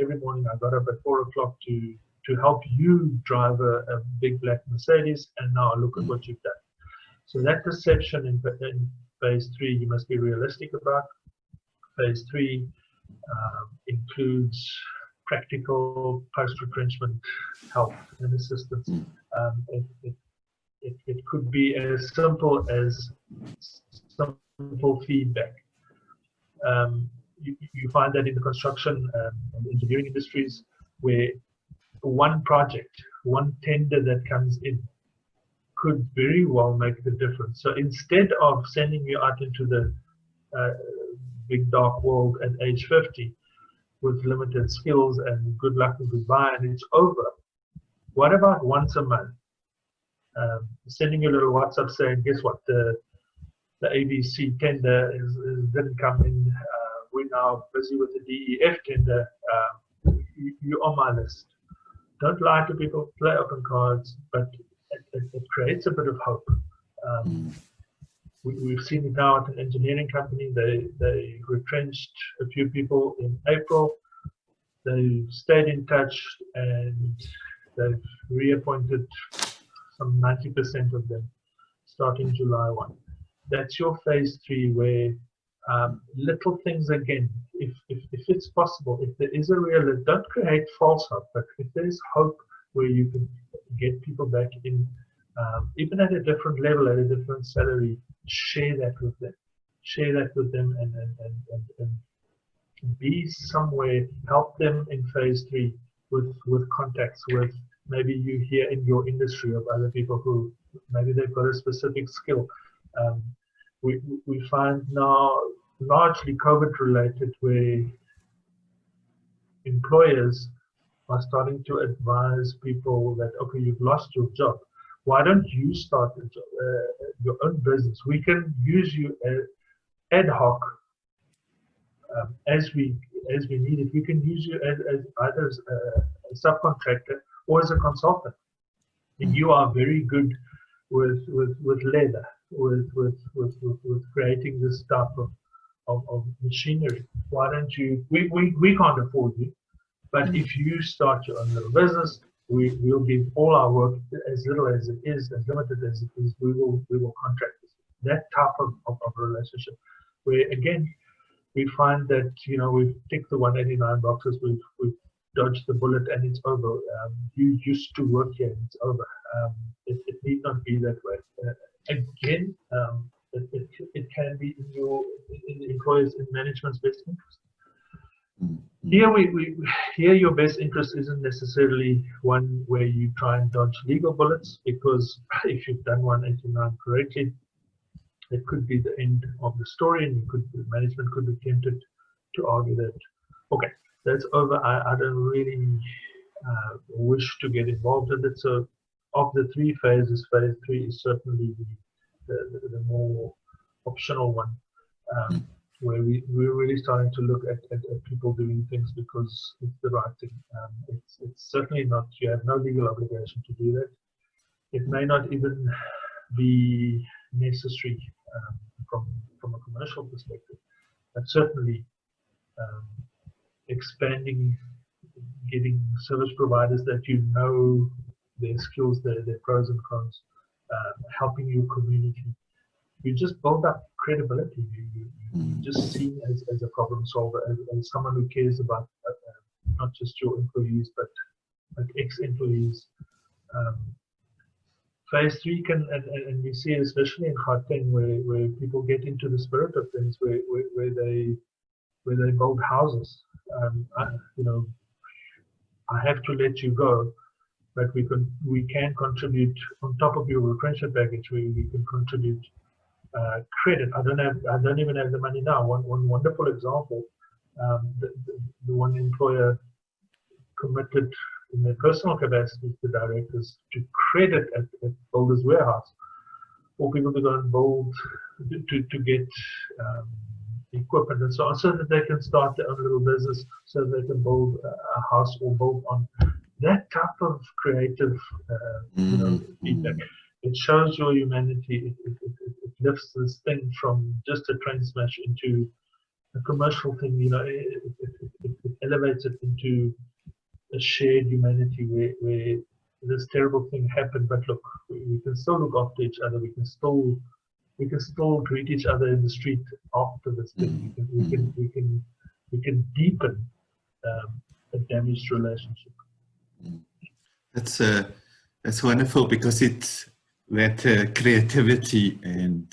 Every morning I got up at 4 o'clock to help you drive a big black Mercedes, and now look at what you've done. So that perception in phase 3, you must be realistic about. Phase 3 includes practical post-retrenchment help and assistance. It could be as simple as simple feedback. You find that in the construction and engineering industries, where one project, one tender that comes in could very well make the difference. So instead of sending you out into the big dark world at age 50 with limited skills and good luck and goodbye and it's over, what about once a month sending you a little WhatsApp saying, guess what, the ABC tender didn't come in, we're now busy with the DEF tender, you're on my list. Don't lie to people, play open cards, but it creates a bit of hope. We've seen it now at an engineering company. They retrenched a few people in April. They stayed in touch and they've reappointed some 90% of them starting July 1. that's your phase 3, where little things again, if it's possible, if there is a real, don't create false hope, but if there's hope where you can get people back in, even at a different level, at a different salary, share that with them. Share that with them and be somewhere, help them in phase 3 with contacts, with maybe you hear in your industry of other people who maybe they've got a specific skill. We find now largely COVID related where employers are starting to advise people that, okay, you've lost your job. Why don't you start your own business? We can use you ad hoc as we need it. We can use you as either as a subcontractor or as a consultant. And you are very good with leather, with creating this type of machinery. Why don't you? We can't afford you, but if you start your own little business, we'll give all our work, as little as it is, as limited as it is. We will contract this. That type of relationship, where again we find that we've ticked the 189 boxes, we've dodged the bullet, and it's over. You used to work here, and it's over. It need not be that way. Again, it can be in the employer's, in management's best interest. Here your best interest isn't necessarily one where you try and dodge legal bullets, because if you've done 189 correctly, it could be the end of the story, and management could be tempted to argue that, okay, that's over. I don't really wish to get involved in it. So of the 3 phases, phase 3 is certainly the more optional one, where we're really starting to look at people doing things because it's the right thing. It's certainly not, you have no legal obligation to do that. It may not even be necessary from a commercial perspective, but certainly expanding, getting service providers that their skills, their pros and cons, helping your community. You just build up credibility. You're just seen as a problem solver, as someone who cares about not just your employees, but like ex-employees. Phase 3 can, and we see especially in Gauteng, where people get into the spirit of things, where they build houses. I have to let you go, but we can contribute on top of your retrenchment package. We can contribute credit. I don't even have the money now. One wonderful example, the one employer committed in their personal capacity, the directors, to credit at Builders Warehouse for people to go and build, to get equipment and so on, so that they can start their own little business, so they can build a house or build on that type of creative feedback. It shows your humanity. It lifts this thing from just a train smash into a commercial thing. It elevates it into a shared humanity where this terrible thing happened, but look, we can still look after each other. We can still greet each other in the street after this thing. We can deepen a damaged relationship. That's wonderful, because it's that creativity and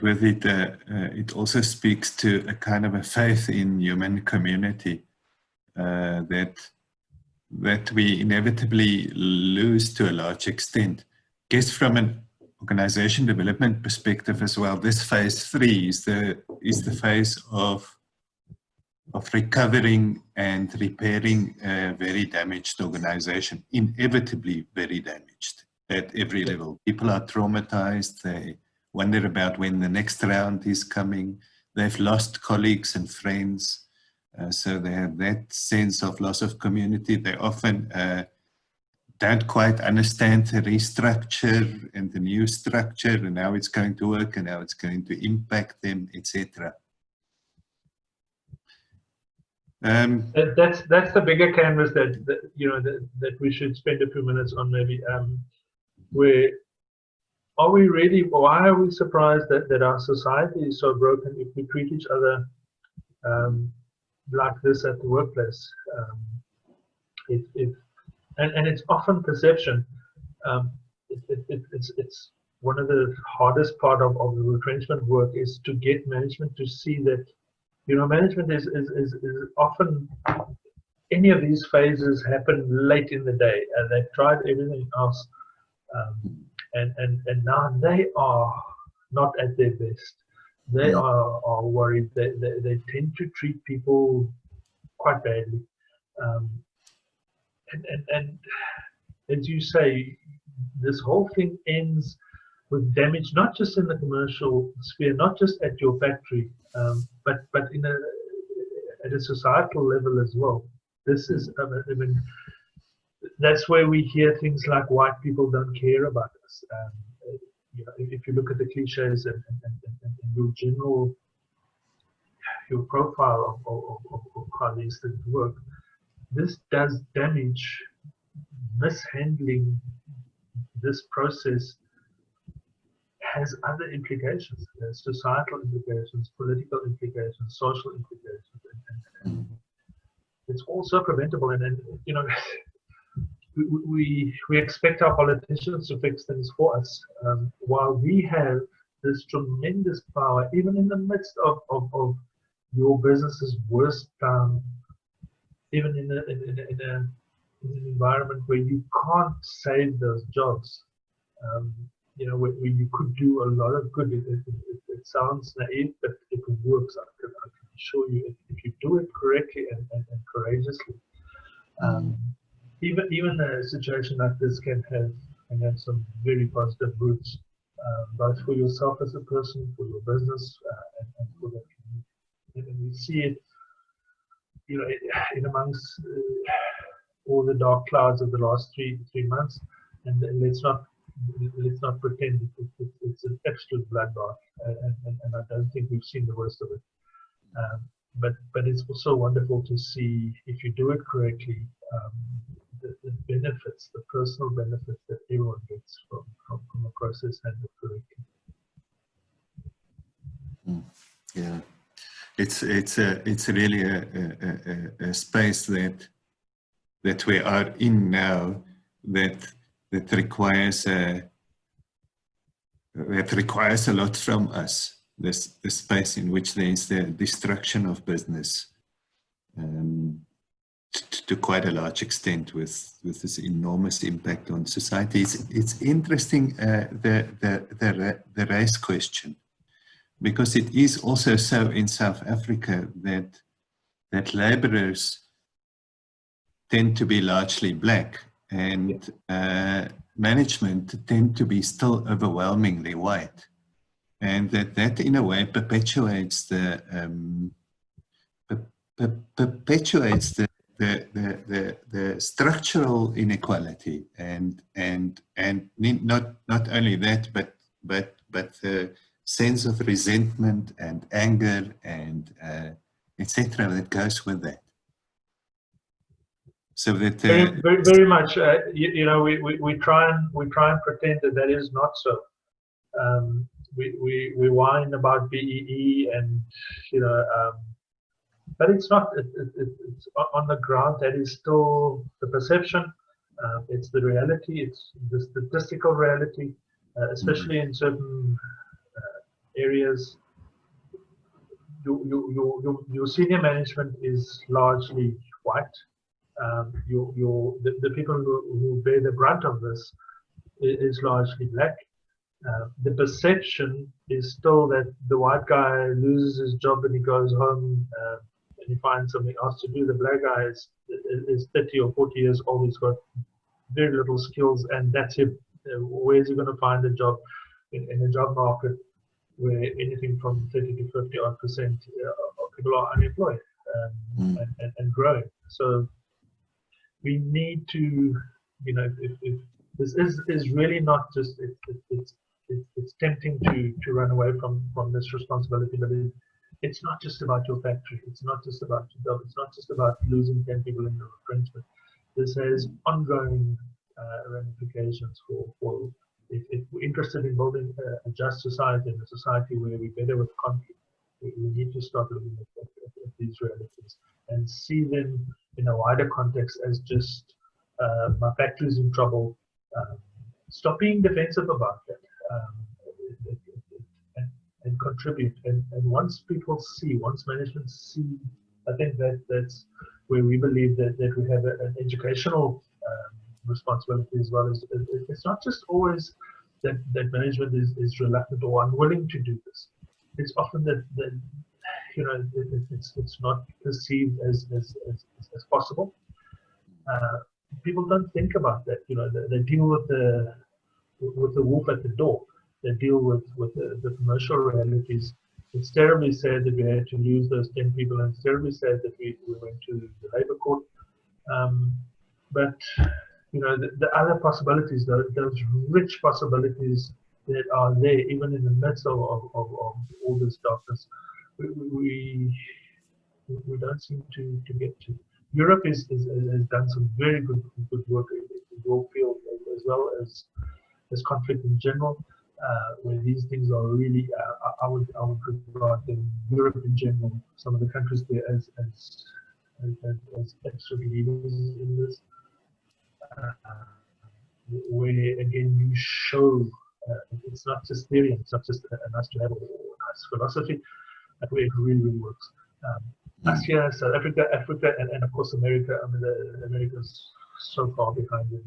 with it it also speaks to a kind of a faith in human community that we inevitably lose to a large extent. I guess from an organization development perspective as well, this phase 3 is the phase of recovering and repairing a very damaged organization, inevitably very damaged at every level. People are traumatized. They wonder about when the next round is coming. They've lost colleagues and friends. So they have that sense of loss of community. They often don't quite understand the restructure and the new structure and how it's going to work and how it's going to impact them, etc. That's the bigger canvas that we should spend a few minutes on, maybe, where are we really, why are we surprised that our society is so broken if we treat each other like this at the workplace? And it's often perception. It's one of the hardest part of the retrenchment work is to get management to see that, you know, management is often, any of these phases happen late in the day, and they've tried everything else, and now they are not at their best. They are worried. They tend to treat people quite badly, and as you say, this whole thing ends with damage, not just in the commercial sphere, not just at your factory, but at a societal level as well. This is, I mean, that's where we hear things like white people don't care about us. You know, if you look at the cliches and your general, your profile of how these things work, this does damage. Mishandling this process has other implications. There's societal implications, political implications, social implications, and it's also preventable. And you know, we expect our politicians to fix things for us, while we have this tremendous power, even in the midst of your business's worst time, even in an environment where you can't save those jobs. You know, where you could do a lot of good. It sounds naive, but it works. I can assure you, if you do it correctly and courageously, even a situation like this can have some very positive roots, both for yourself as a person, for your business, and for the community. And we see it, you know, in amongst all the dark clouds of the last three months, and let's not pretend it's an absolute bloodbath, and I don't think we've seen the worst of it. But it's also wonderful to see, if you do it correctly, the benefits, the personal benefits that everyone gets from a process handled correctly. Yeah, it's really a space that we are in now that requires a lot from us. This space in which there is the destruction of business, to quite a large extent, with this enormous impact on society. It's interesting, the race question, because it is also so in South Africa that laborers tend to be largely black, and management tend to be still overwhelmingly white, and that in a way perpetuates the structural inequality, and not only that, but the sense of resentment and anger and etc. that goes with that. So that very much, you know, we try and pretend that is not so. We whine about BEE, and you know, but it's not. It's on the ground. That is still the perception. It's the reality. It's the statistical reality, especially in certain areas. Your senior management is largely white. The people who bear the brunt of this is largely black. The perception is still that the white guy loses his job and he goes home and he finds something else to do. The black guy is 30 or 40 years old. He's got very little skills, and that's it. Where's he going to find a job in a job market where anything from 30 to 50% of people are unemployed and growing? So we need to, you know, if this is really not just, it's tempting to run away from this responsibility, but it's not just about your factory. It's not just about your job. It's not just about losing 10 people in the retrenchment. This has ongoing ramifications for if we're interested in building a just society and a society where we're better with conflict, we need to start looking at these realities and see them in a wider context as just my factory's in trouble. Stop being defensive about that. And contribute. And once people see, once management see, I think that's where we believe that we have an educational responsibility as well. As it's not just always that management is reluctant or unwilling to do this. It's often that you know it's not perceived as possible. People don't think about that. You know, they deal with the wolf at the door. They deal with the commercial realities. It's terribly sad that we had to lose those 10 people, and it's terribly sad that we went to the Labour Court. But you know, the other possibilities, those rich possibilities that are there, even in the midst of all this darkness, we don't seem to get to. Europe has done some very good work in your field, as well as conflict in general. Where these things are really, I would regard them, Europe in general, some of the countries there as absolute leaders in this. Where again you show it's not just theory, it's not just a nice to have or nice philosophy, but where it really works. Us here, South Africa, and of course America. I mean, America's so far behind in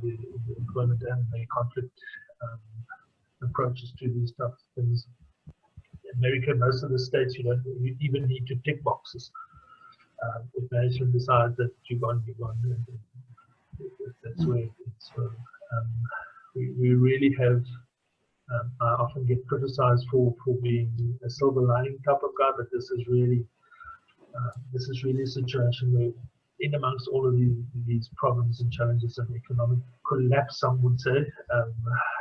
the employment and the conflict approaches to these types of things. In America, most of the states, you don't even need to tick boxes. If management decides that you're gone, that's where it's. We really have. I often get criticized for being a silver lining type of guy, but this is really a situation where, in amongst all of these problems and challenges and economic collapse, some would say,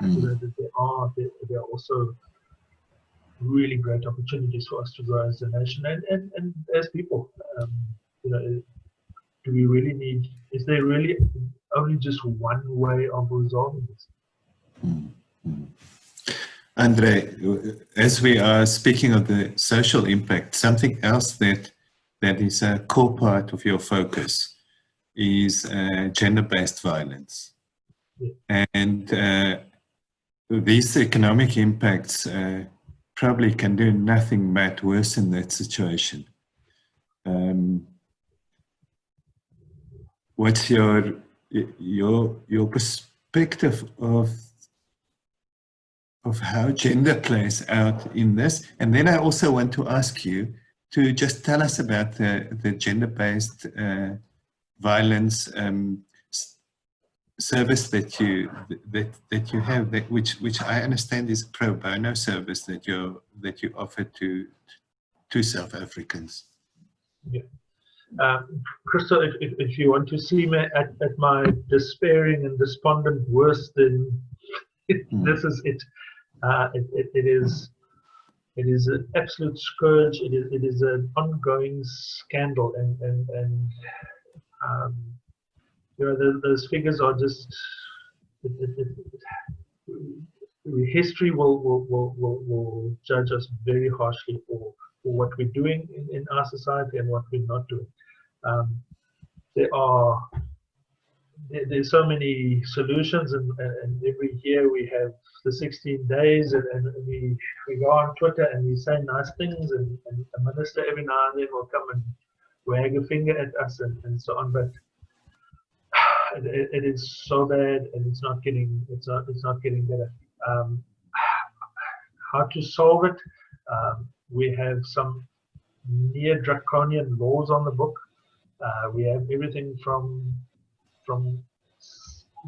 you know, that there are also really great opportunities for us to grow as a nation and as people. You know, do we really need? Is there really only just one way of resolving this? Andre, as we are speaking of the social impact, something else that is a core part of your focus is gender-based violence. Yeah. And these economic impacts probably can do nothing but worsen that situation. What's your perspective of how gender plays out in this? And then I also want to ask you to just tell us about the gender-based violence service that you have, which I understand is a pro bono service that you offer to South Africans. Yeah. Christo, if you want to see me at my despairing and despondent worst, then this is it. It is an absolute scourge. It is an ongoing scandal, and you know, those figures are just. History will judge us very harshly for what we're doing in our society and what we're not doing. There's so many solutions, and every year we have the 16 days, and we go on Twitter and we say nice things, and a minister every now and then will come and wag a finger at us and so on. But it is so bad, and it's not getting better. How to solve it? We have some near draconian laws on the book. We have everything from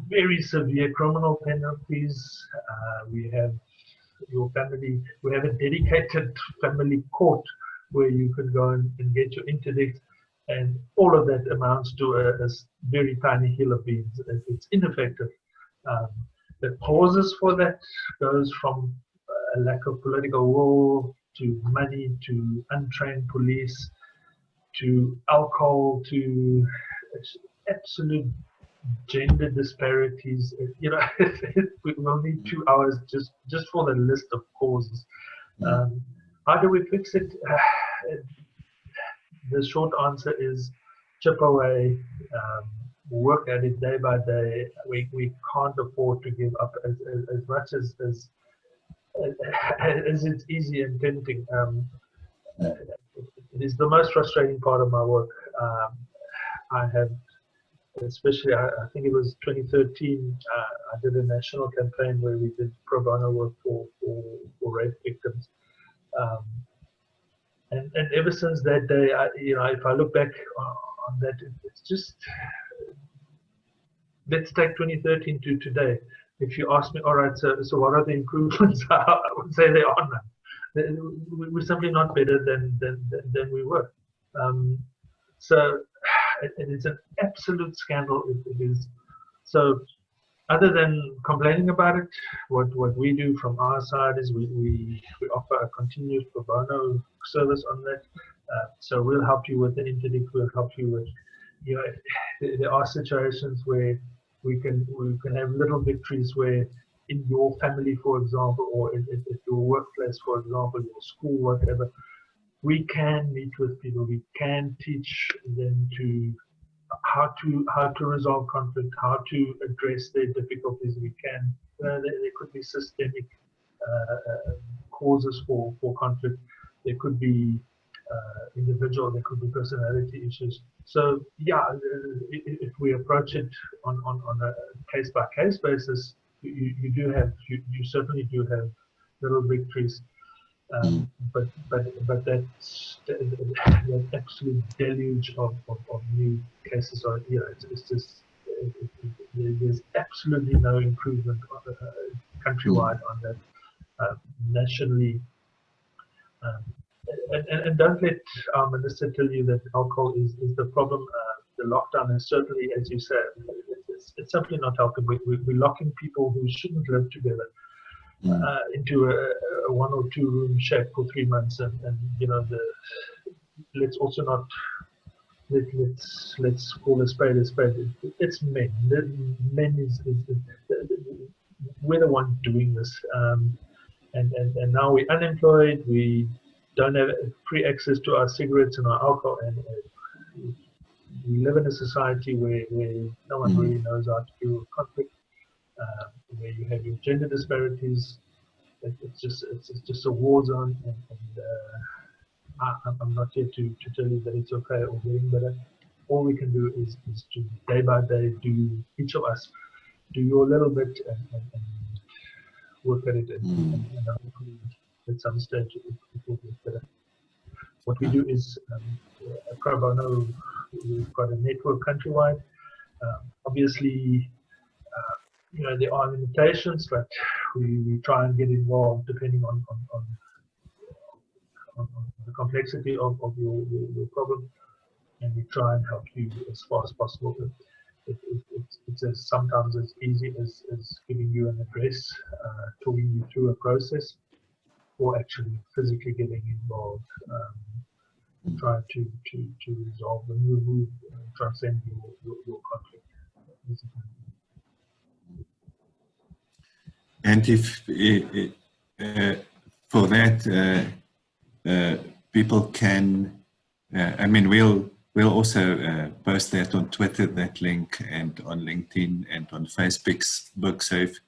very severe criminal penalties. We have we have a dedicated family court where you can go and get your interdict, and all of that amounts to a very tiny hill of beans. It's ineffective. The causes for that goes from a lack of political will, to money, to untrained police, to alcohol, to absolute gender disparities. You know, we'll need 2 hours just for the list of causes. How do we fix it? The short answer is chip away, work at it day by day. We can't afford to give up as much as it's easy and tempting. It is the most frustrating part of my work. I have, especially, I think it was 2013, I did a national campaign where we did pro bono work for rape victims. And ever since that day, you know, if I look back on that, it's just, let's take 2013 to today. If you ask me, all right, so what are the improvements? I would say they are none. We're simply not better than we were. So it's an absolute scandal. It is. So other than complaining about it, what we do from our side is we offer a continuous pro bono service on that. So we'll help you with the interdict. We'll help you with, you know, there are situations where we can have little victories where in your family, for example, or at your workplace, for example, your school, whatever, we can meet with people. We can teach them to how to resolve conflict, how to address their difficulties. We can. There could be systemic causes for conflict. There could be individual. There could be personality issues. So yeah, if we approach it on a case by case basis, you certainly do have little victories. But that absolute deluge of new cases are, you know, it's just there's absolutely no improvement countrywide on that. Nationally, and don't let our minister tell you that alcohol is the problem. The lockdown is certainly, as you said, it's simply not helping. We're locking people who shouldn't live together into a 1 or 2 room shack for 3 months, and you know, let's also not let's call a spade a spade. It's men. Men is we're the ones doing this, and now we're unemployed. We don't have free access to our cigarettes and our alcohol, and we live in a society where no one really knows how to deal with conflict. Where you have your gender disparities, it's just a war zone, and I'm not here to tell you that it's okay or getting better. All we can do is to day by day do, each of us do your little bit and work at it, and hopefully at some stage it will get better. What we do is a pro bono. We've got a network countrywide. Obviously, you know, there are limitations, but we try and get involved depending on the complexity of your problem, and we try and help you as far as possible. It's sometimes as easy as giving you an address, talking you through a process, or actually physically getting involved, trying to resolve and remove, transcend your conflict. And if for that people can, I mean, we'll also post that on Twitter, that link, and on LinkedIn and on Facebook. So if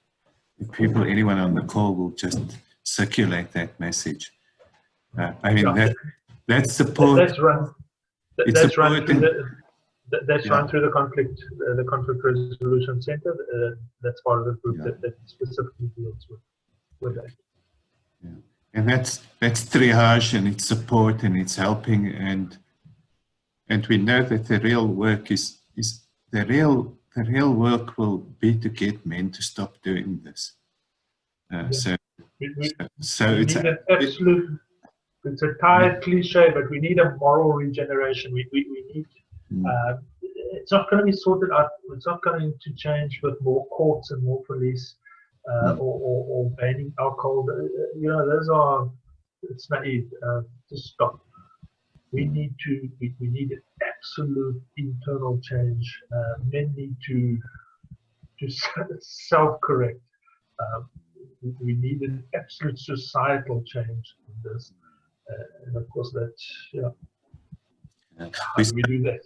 people, anyone on the call, will just circulate that message. I mean, that support. That's run. That's run through the conflict resolution center. That's part of the group that specifically deals with that. Yeah. And that's triage, and it's support, and it's helping, and we know that the real work is the real work will be to get men to stop doing this. So it's an absolute. It's a tired cliche, but we need a moral regeneration. We need. It's not going to be sorted out. It's not going to change with more courts and more police, or banning alcohol. You know, those are. It's naive. Just stop. We need absolute internal change. Men need to self-correct. We need an absolute societal change in this. And of course, how do we do that?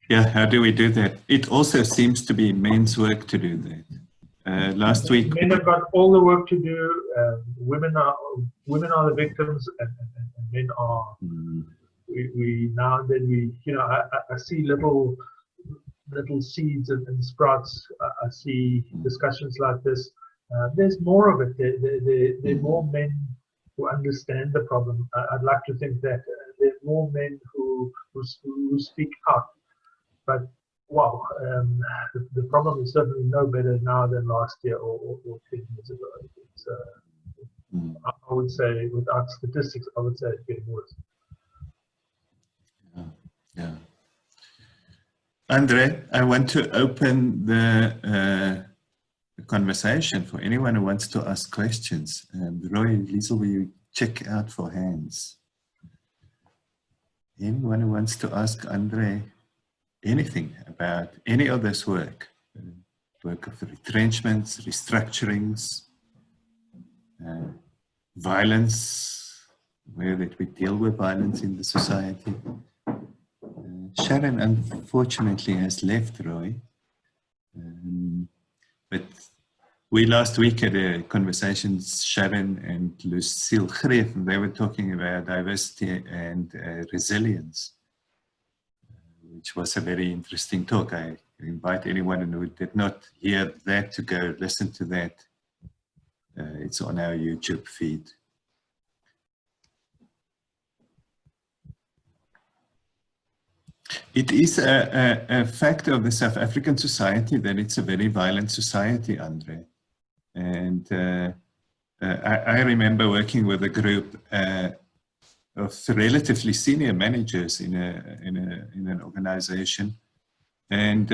Yeah, how do we do that? It also seems to be men's work to do that. Last week, men have got all the work to do. Women are the victims, and men are. We now and then I see little seeds and sprouts. I see discussions like this. There's more of it. There are more men who understand the problem. I'd like to think that there are more men who speak out. But wow, the problem is certainly no better now than last year or 10 years ago. It's, I would say, without statistics, I would say it's getting worse. Yeah. Andre, I want to open the conversation for anyone who wants to ask questions. Roy and Liesel, will you check out for hands? Anyone who wants to ask Andre anything about any of this work, work of retrenchments, restructurings, violence, where that we deal with violence in the society. Sharon unfortunately has left, Roy, but we last week had a conversation, Sharon and Lucille Greef, and they were talking about diversity and resilience, which was a very interesting talk. I invite anyone who did not hear that to go listen to that. It's on our YouTube feed. It is a fact of the South African society that it's a very violent society, Andre. And I remember working with a group of relatively senior managers in an organization, and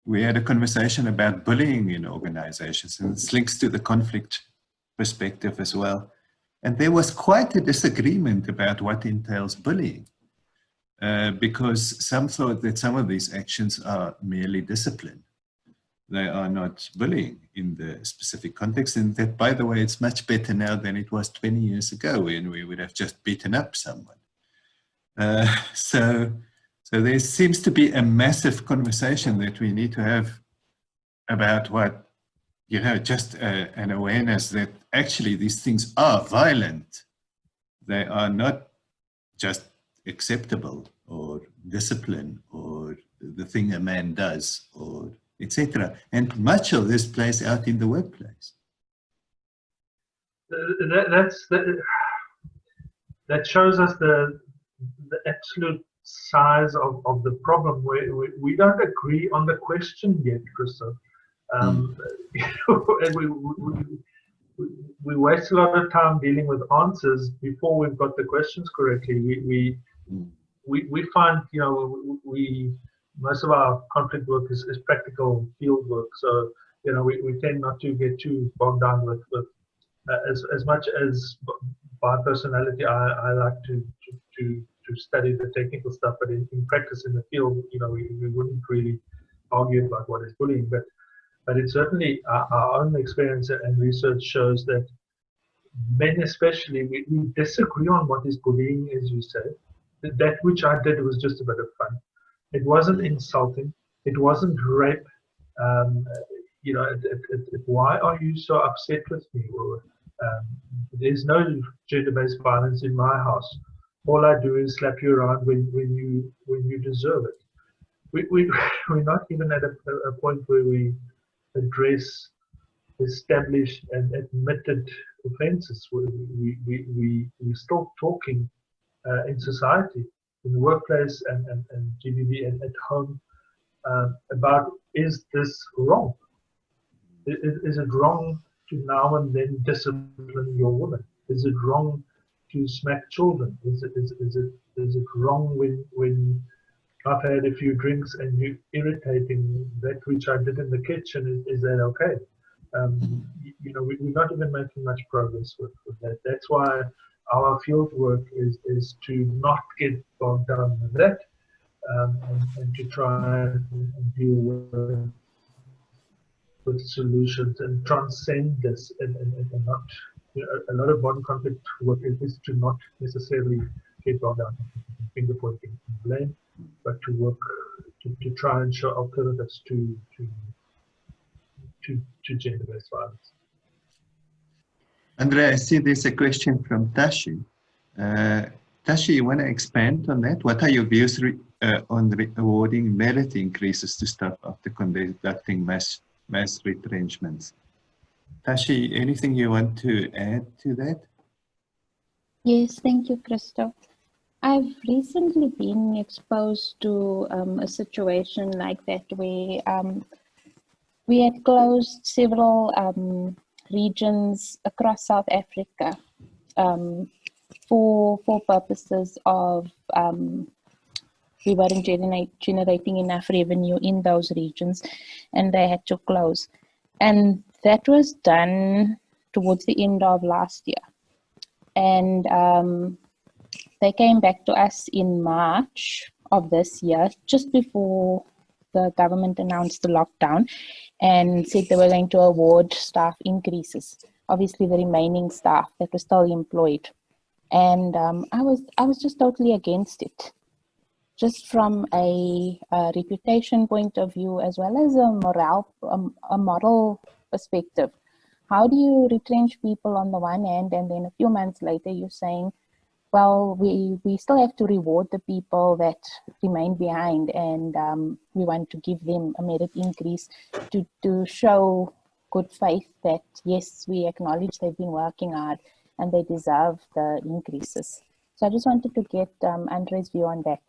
we had a conversation about bullying in organizations, and this links to the conflict perspective as well. And there was quite a disagreement about what entails bullying, because some thought that some of these actions are merely discipline. They are not bullying in the specific context, and that, by the way, it's much better now than it was 20 years ago when we would have just beaten up someone. So there seems to be a massive conversation that we need to have about what, just an awareness that actually these things are violent. They are not just acceptable or discipline or the thing a man does or etc. And much of this plays out in the workplace. That shows us the absolute size of the problem. We don't agree on the question yet, Christo. And we waste a lot of time dealing with answers before we've got the questions correctly. We find, most of our conflict work is practical field work. So, we tend not to get too bogged down with as much as by personality, I like to study the technical stuff, but in practice in the field, we wouldn't really argue about what is bullying. But it's certainly our own experience and research shows that men especially, we disagree on what is bullying, as you say. That which I did was just a bit of fun. It wasn't insulting. It wasn't rape. Why are you so upset with me? There's no gender-based violence in my house. All I do is slap you around when you deserve it. We're not even at a point where we address established and admitted offences. We're still talking in society, in the workplace and GBV and at home about, is this wrong? Is it wrong to now and then discipline your woman? Is it wrong to smack children? Is it wrong when I've had a few drinks and you're irritating, that which I did in the kitchen? Is that okay? We're not even making much progress with that. That's why our field work is to not get bogged down with that, and to try and deal with solutions and transcend this, and not, a lot of modern conflict work is to not necessarily get bogged down in finger pointing and blame, but to work to try and show alternatives to gender-based violence. Andre, I see there's a question from Tashi. Tashi, you want to expand on that? What are your views on awarding merit increases to staff after conducting mass retrenchments? Tashi, anything you want to add to that? Yes, thank you, Christo. I've recently been exposed to a situation like that where we had closed several regions across South Africa for purposes of we weren't generating enough revenue in those regions, and they had to close. And that was done towards the end of last year. And they came back to us in March of this year, just before the government announced the lockdown, and said they were going to award staff increases. Obviously, the remaining staff that were still employed. And I was just totally against it, just from a reputation point of view, as well as a moral perspective. How do you retrench people on the one hand, and then a few months later you're saying, well, we still have to reward the people that remain behind, and we want to give them a merit increase to show good faith that, yes, we acknowledge they've been working hard and they deserve the increases. So I just wanted to get Andre's view on that.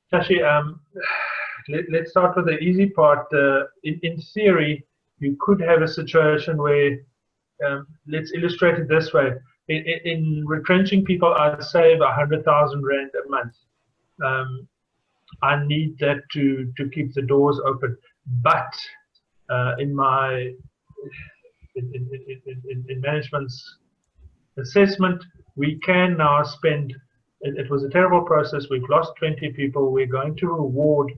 Tashi, let's start with the easy part. In theory, you could have a situation where, let's illustrate it this way. In retrenching people, I'd save 100,000 Rand a month. I need that to keep the doors open. But in management's assessment, we can now spend. It was a terrible process. We've lost 20 people. We're going to reward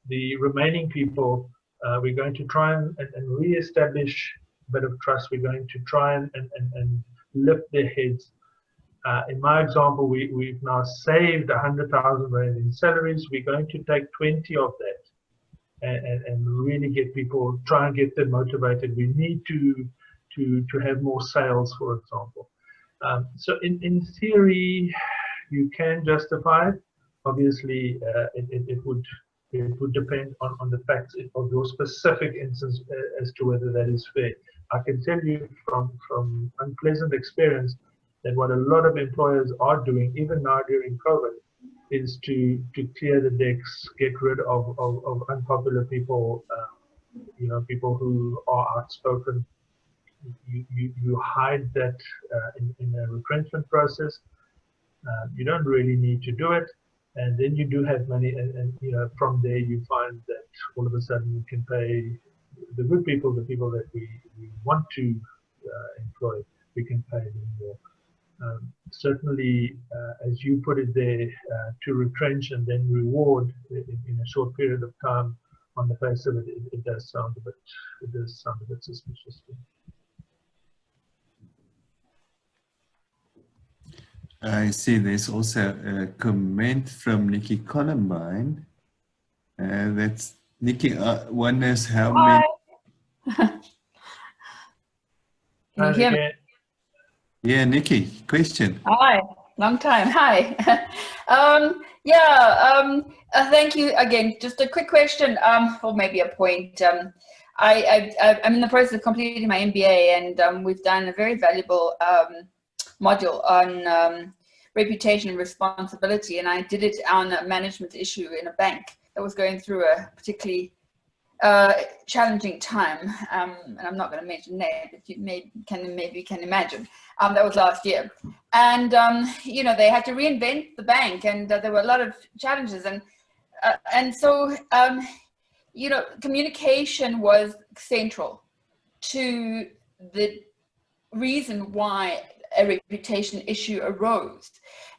the remaining people. We're going to try and re-establish a bit of trust. We're going to try and lift their heads. In my example, we've now saved 100,000 Rand in salaries. We're going to take 20 of that and really get people, try and get them motivated. We need to have more sales, for example. So in theory, you can justify it. Obviously, it would depend on the facts of your specific instance as to whether that is fair. I can tell you from unpleasant experience that what a lot of employers are doing, even now during COVID, is to clear the decks, get rid of unpopular people, people who are outspoken. You hide that in a retrenchment process. You don't really need to do it, and then you do have money, and from there you find that all of a sudden you can pay the good people, the people that we want to employ, we can pay them more. Certainly, as you put it there, to retrench and then reward in a short period of time, on the face of it, it does sound a bit suspicious. I see there's also a comment from Nicky COLUMBINE. That's Nicky wonders how many. Can you hear me? Yeah, Nicky, question. Hi, long time. Hi. Thank you again. Just a quick question, or maybe a point. I'm in the process of completing my MBA, and we've done a very valuable module on reputation and responsibility, and I did it on a management issue in a bank that was going through a particularly challenging time, and I'm not going to mention names, but you maybe can imagine. That was last year, and they had to reinvent the bank, and there were a lot of challenges, and so communication was central to the reason why a reputation issue arose.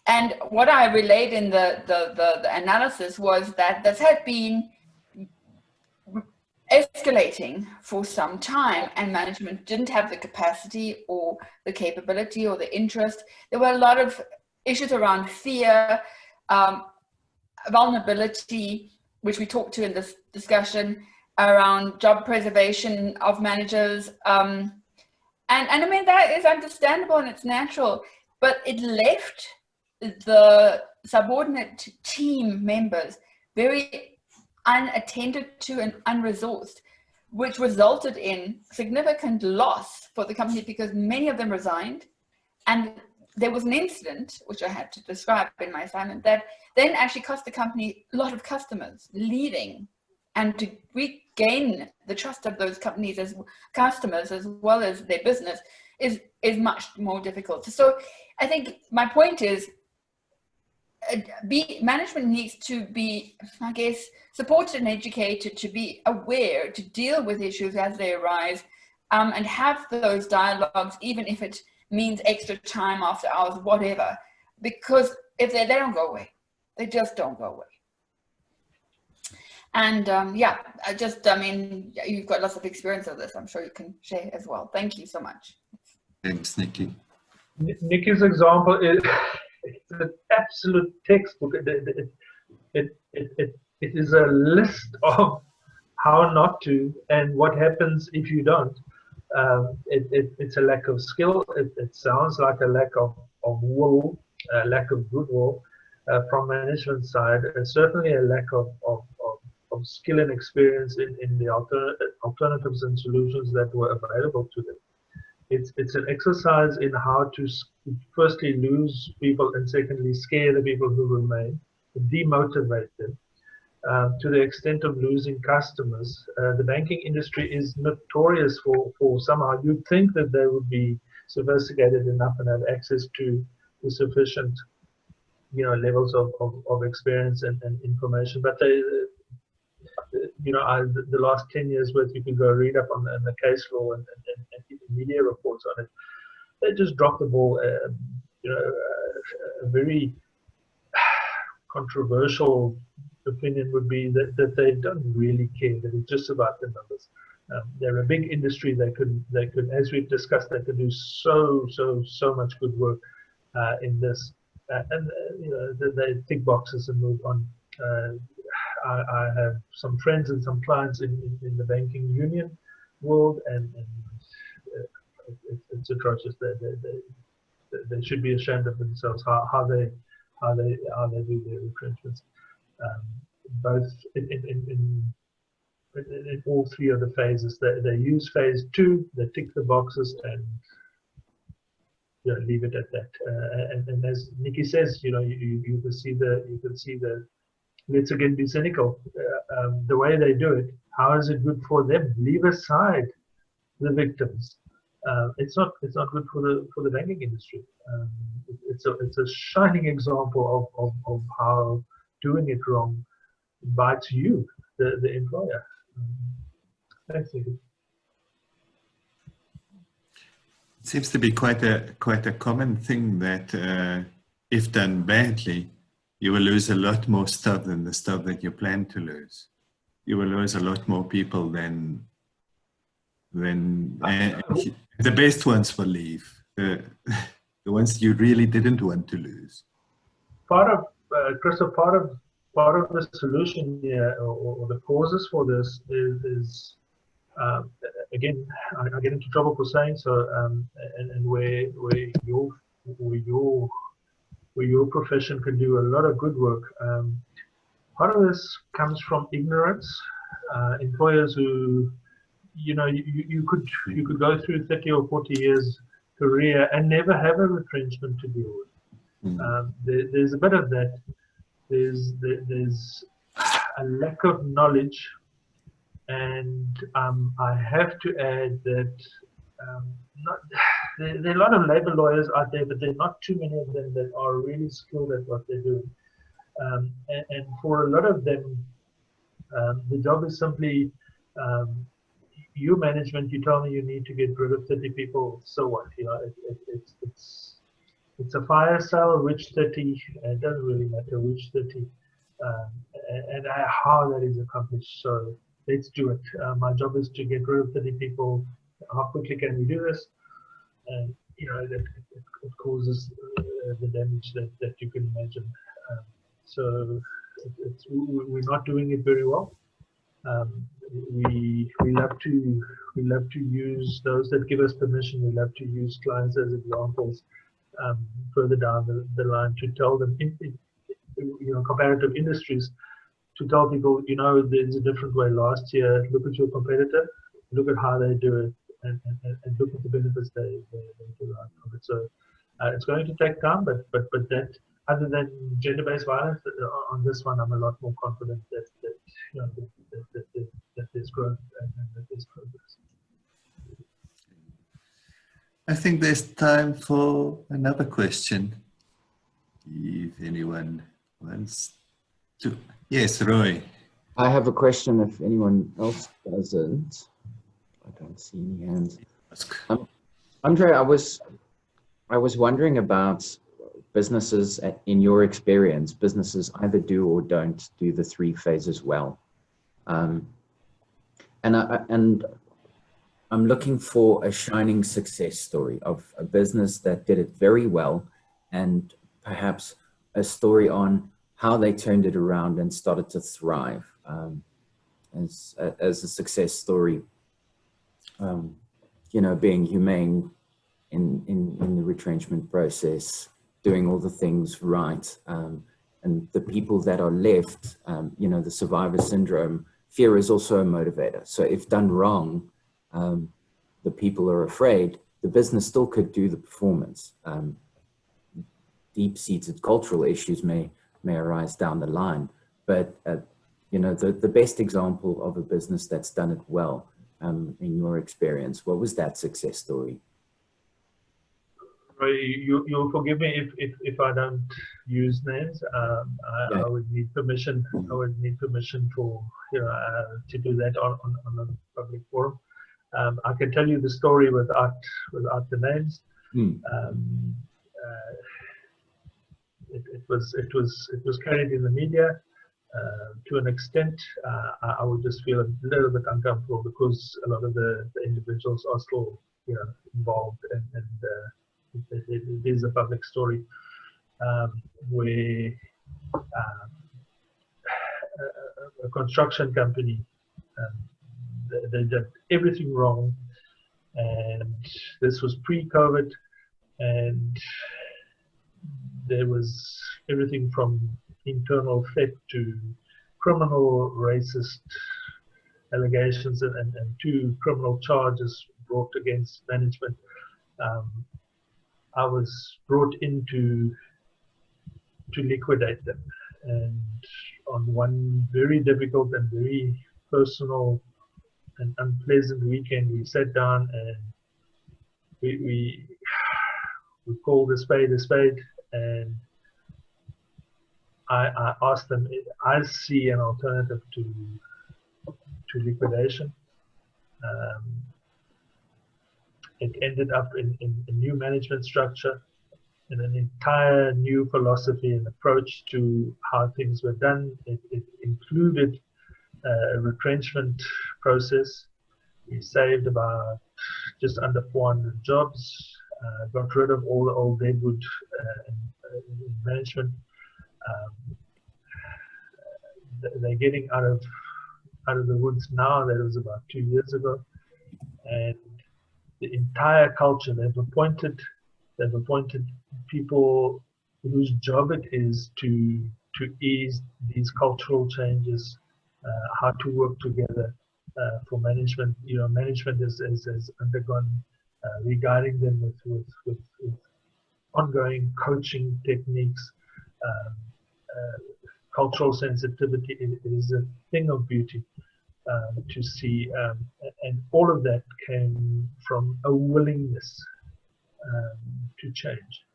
And what I relayed in the analysis was that this had been escalating for some time, and management didn't have the capacity or the capability or the interest. There were a lot of issues around fear, vulnerability, which we talked to in this discussion, around job preservation of managers. And I mean, that is understandable and it's natural, but it left the subordinate team members very unattended to and unresourced, which resulted in significant loss for the company because many of them resigned. And there was an incident, which I had to describe in my assignment, that then actually cost the company a lot of customers leaving, and to regain the trust of those companies as customers as well as their business is much more difficult. So I think my point is, management needs to be, I guess, supported and educated to be aware, to deal with issues as they arise, and have those dialogues, even if it means extra time after hours, whatever, because if they don't go away, they just don't go away. And yeah, I mean, you've got lots of experience of this. I'm sure you can share as well. Thank you so much. Thanks, Nikki. Nikki's example is it's an absolute textbook. It is a list of how not to and what happens if you don't. It's a lack of skill. It sounds like a lack of will, a lack of goodwill from management side, and certainly a lack of skill and experience in the alternatives and solutions that were available to them. It's an exercise in how to firstly lose people and secondly scare the people who remain, demotivate them. To the extent of losing customers. The banking industry is notorious for somehow, you'd think that they would be sophisticated enough and have access to the sufficient, levels of experience and information, but they, the last 10 years worth, you can go read up on the case law and media reports on it. They just dropped the ball. A very controversial opinion would be that they don't really care, that it's just about the numbers. They're a big industry. They could, as we've discussed, they could do so much good work in this, and they tick boxes and move on. I have some friends and some clients in the banking union world, and it's atrocious. They should be ashamed of themselves how they do their retrenchments. Both in all three of the phases, they use phase 2, they tick the boxes and leave it at that. And as Nikki says, you can see the let's again be cynical. The way they do it, how is it good for them? Leave aside the victims. It's not good for the banking industry. It's a shining example of how doing it wrong bites you, the employer. Thanks, Nikki. It seems to be quite a common thing that if done badly, you will lose a lot more stuff than the stuff that you plan to lose. You will lose a lot more people than the best ones will leave. The ones you really didn't want to lose. Part of Christo, part of the solution here, or the causes for this is again, I get into trouble for saying so, and where your profession can do a lot of good work. Part of this comes from ignorance. Employers who, you could go through 30 or 40 years career and never have a retrenchment to deal with. There's a bit of that. There's a lack of knowledge, and I have to add that there are a lot of labor lawyers out there, but there are not too many of them that are really skilled at what they're doing. And for a lot of them, the job is simply, you management, you tell me you need to get rid of 30 people, so what? It's it's a fire sale, which 30, it doesn't really matter which 30, and how that is accomplished. So let's do it. My job is to get rid of 30 people. How quickly can we do this? And you know, it causes the damage that you can imagine. So we're not doing it very well. We love to use those that give us permission. We love to use clients as examples further down the line to tell them, you know, comparative industries, to tell people, you know, there's a different way. Last year, look at your competitor, look at how they do it, and look at the benefits they derive from it. So it's going to take time, but that, other than gender-based violence, on this one, I'm a lot more confident that you know, that there's growth and that there's progress. I think there's time for another question. If anyone wants to. Yes, Roy. I have a question if anyone else doesn't. I don't see any hands. Andre, I was wondering about businesses, in your experience, businesses either do or don't do the 3 phases well. And I'm looking for a shining success story of a business that did it very well, and perhaps a story on how they turned it around and started to thrive as a success story. You know, being humane in the retrenchment process, doing all the things right, and the people that are left, you know, the survivor syndrome, fear is also a motivator. So if done wrong, the people are afraid, the business still could do the performance. Deep-seated cultural issues may arise down the line, but you know, the best example of a business that's done it well, in your experience, what was that success story? You'll forgive me if I don't use names. I would need permission. I would need permission for, you know, to do that on a public forum. I can tell you the story without the names. It was carried in the media to an extent. I would just feel a little bit uncomfortable because a lot of the individuals are still, you know, involved, and it is a public story where a construction company, they did everything wrong, and this was pre-COVID, and there was everything from internal theft to criminal racist allegations and 2 criminal charges brought against management. I was brought in to liquidate them, and on one very difficult and very personal and unpleasant weekend, we sat down and we called a spade, and I asked them, I see an alternative to liquidation. It ended up in a new management structure and an entire new philosophy and approach to how things were done. It included a retrenchment process. We saved about just under 400 jobs, got rid of all the old deadwood in management. They're getting out of the woods now. That was about 2 years ago, and the entire culture, they've appointed people whose job it is to ease these cultural changes, how to work together for management. You know, management has undergone, we're guiding them with ongoing coaching techniques, cultural sensitivity. It is a thing of beauty to see, and all of that came from a willingness to change.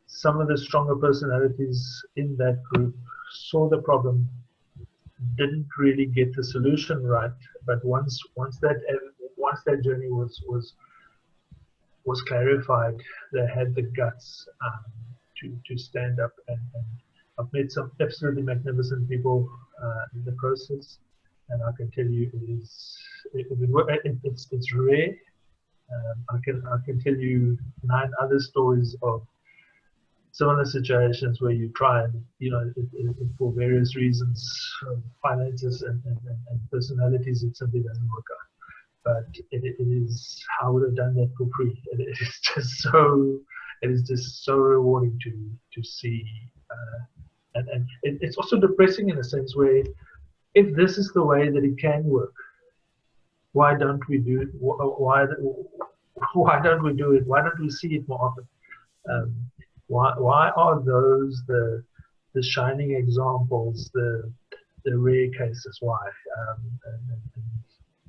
Some of the stronger personalities in that group saw the problem, didn't really get the solution right, but once that journey was was clarified, they had the guts to stand up, and I've met some absolutely magnificent people in the process, and I can tell you it's rare. I can tell you 9 other stories of similar situations where you try and, you know, for various reasons, finances and personalities, it simply doesn't work out. But it is, I would have done that for free. It is just so rewarding to see, and it's also depressing in a sense where, if this is the way that it can work, why don't we do it? Why don't we do it? Why don't we see it more often? Why are those the shining examples, the rare cases? Why? And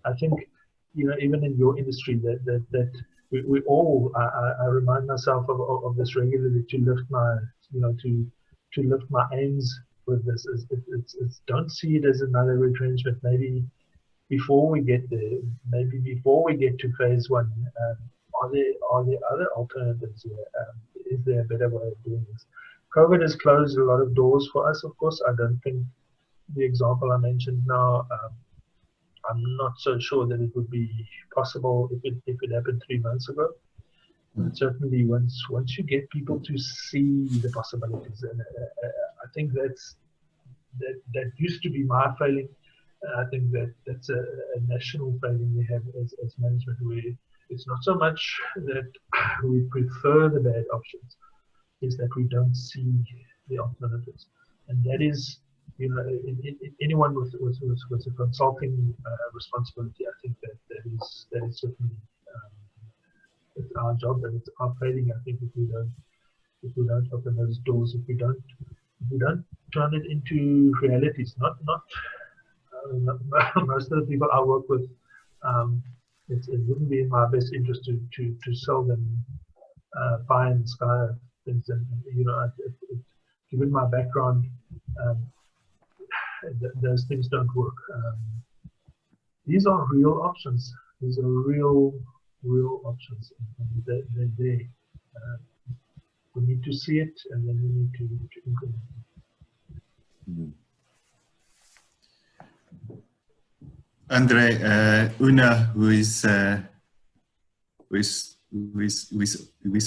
I think, you know, even in your industry, that we all, I remind myself of this regularly, to lift my, you know, to lift my aims with this. It's don't see it as another retrenchment. Maybe before we get there, maybe before we get to phase 1, are there other alternatives here? Is there a better way of doing this? COVID has closed a lot of doors for us, of course. I don't think the example I mentioned now, I'm not so sure that it would be possible if it happened 3 months ago. But certainly, once you get people to see the possibilities, and I think that used to be my failing. I think that's a national failing we have as management, where it's not so much that we prefer the bad options, is that we don't see the alternatives, and that is, you know, anyone with a consulting responsibility, I think that is certainly it's our job, and it's our failing. I think if we don't open those doors, if we don't turn it into realities, not most of the people I work with, it wouldn't be in my best interest to sell them pie in the sky things, and you know, given my background, those things don't work. These are real options. These are real options, and they're there. We need to see it, and then we need to implement it. Andre, Una, who is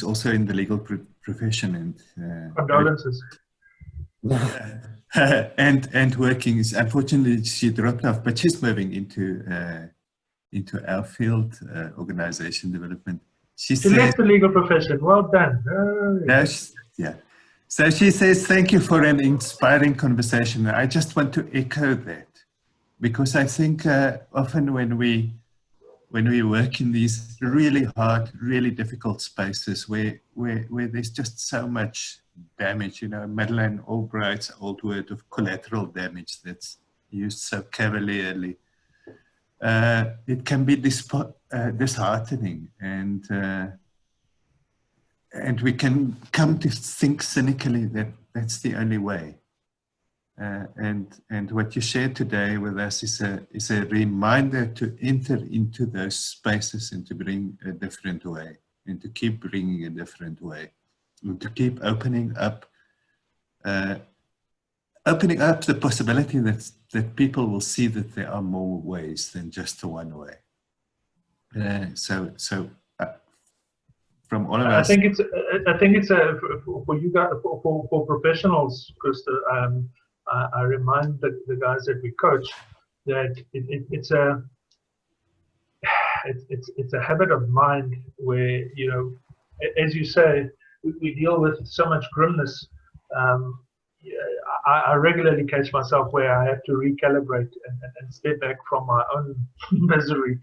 also in the legal profession, and condolences. and working, is unfortunately she dropped off, but she's moving into our field, organization development. She left the legal profession. Well done. Yeah. So she says, thank you for an inspiring conversation. I just want to echo that, because I think often when we work in these really hard, really difficult spaces where there's just so much damage, you know, Madeleine Albright's old word of collateral damage that's used so cavalierly, it can be disheartening, and we can come to think cynically that that's the only way. And what you shared today with us is a reminder to enter into those spaces and to bring a different way, and to keep bringing a different way, and to keep opening up the possibility that people will see that there are more ways than just the one way. So from all of us, I think it's for you guys, for professionals, Christo. I remind the guys that we coach that it's a habit of mind where, you know, as you say, we deal with so much grimness. I regularly catch myself where I have to recalibrate and step back from my own misery,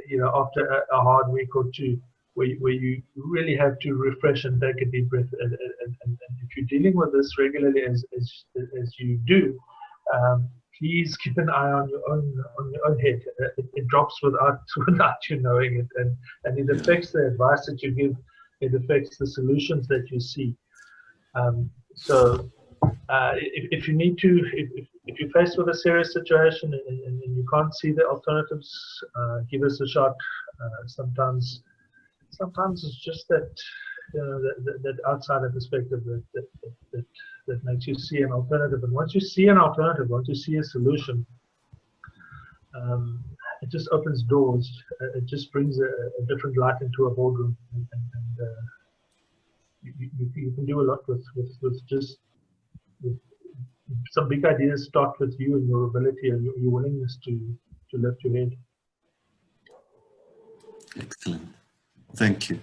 you know, after a hard week or two, where you really have to refresh and take a deep breath. And if you're dealing with this regularly as you do, please keep an eye on your own head. It drops without you knowing it, and it affects the advice that you give. It affects the solutions that you see. So if you need to, if you're faced with a serious situation and you can't see the alternatives, give us a shot. Sometimes sometimes it's just that, that outsider perspective that makes you see an alternative. And once you see an alternative, once you see a solution, it just opens doors. It just brings a different light into a boardroom, and you can do a lot with just with some big ideas. Start with you and your ability and your willingness to lift your head. Excellent. Thank you.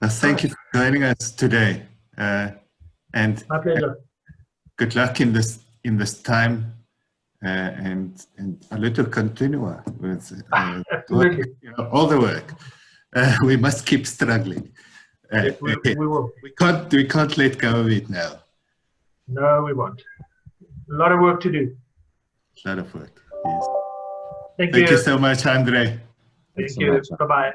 Thank you for joining us today. And my pleasure. Good luck in this time, and a little continua with Absolutely. work, all the work. We must keep struggling. Yes, we will. We can't let go of it now. No, we won't. A lot of work to do. A lot of work. Yes. Thank you so much, Andre. Thank you. Bye-bye.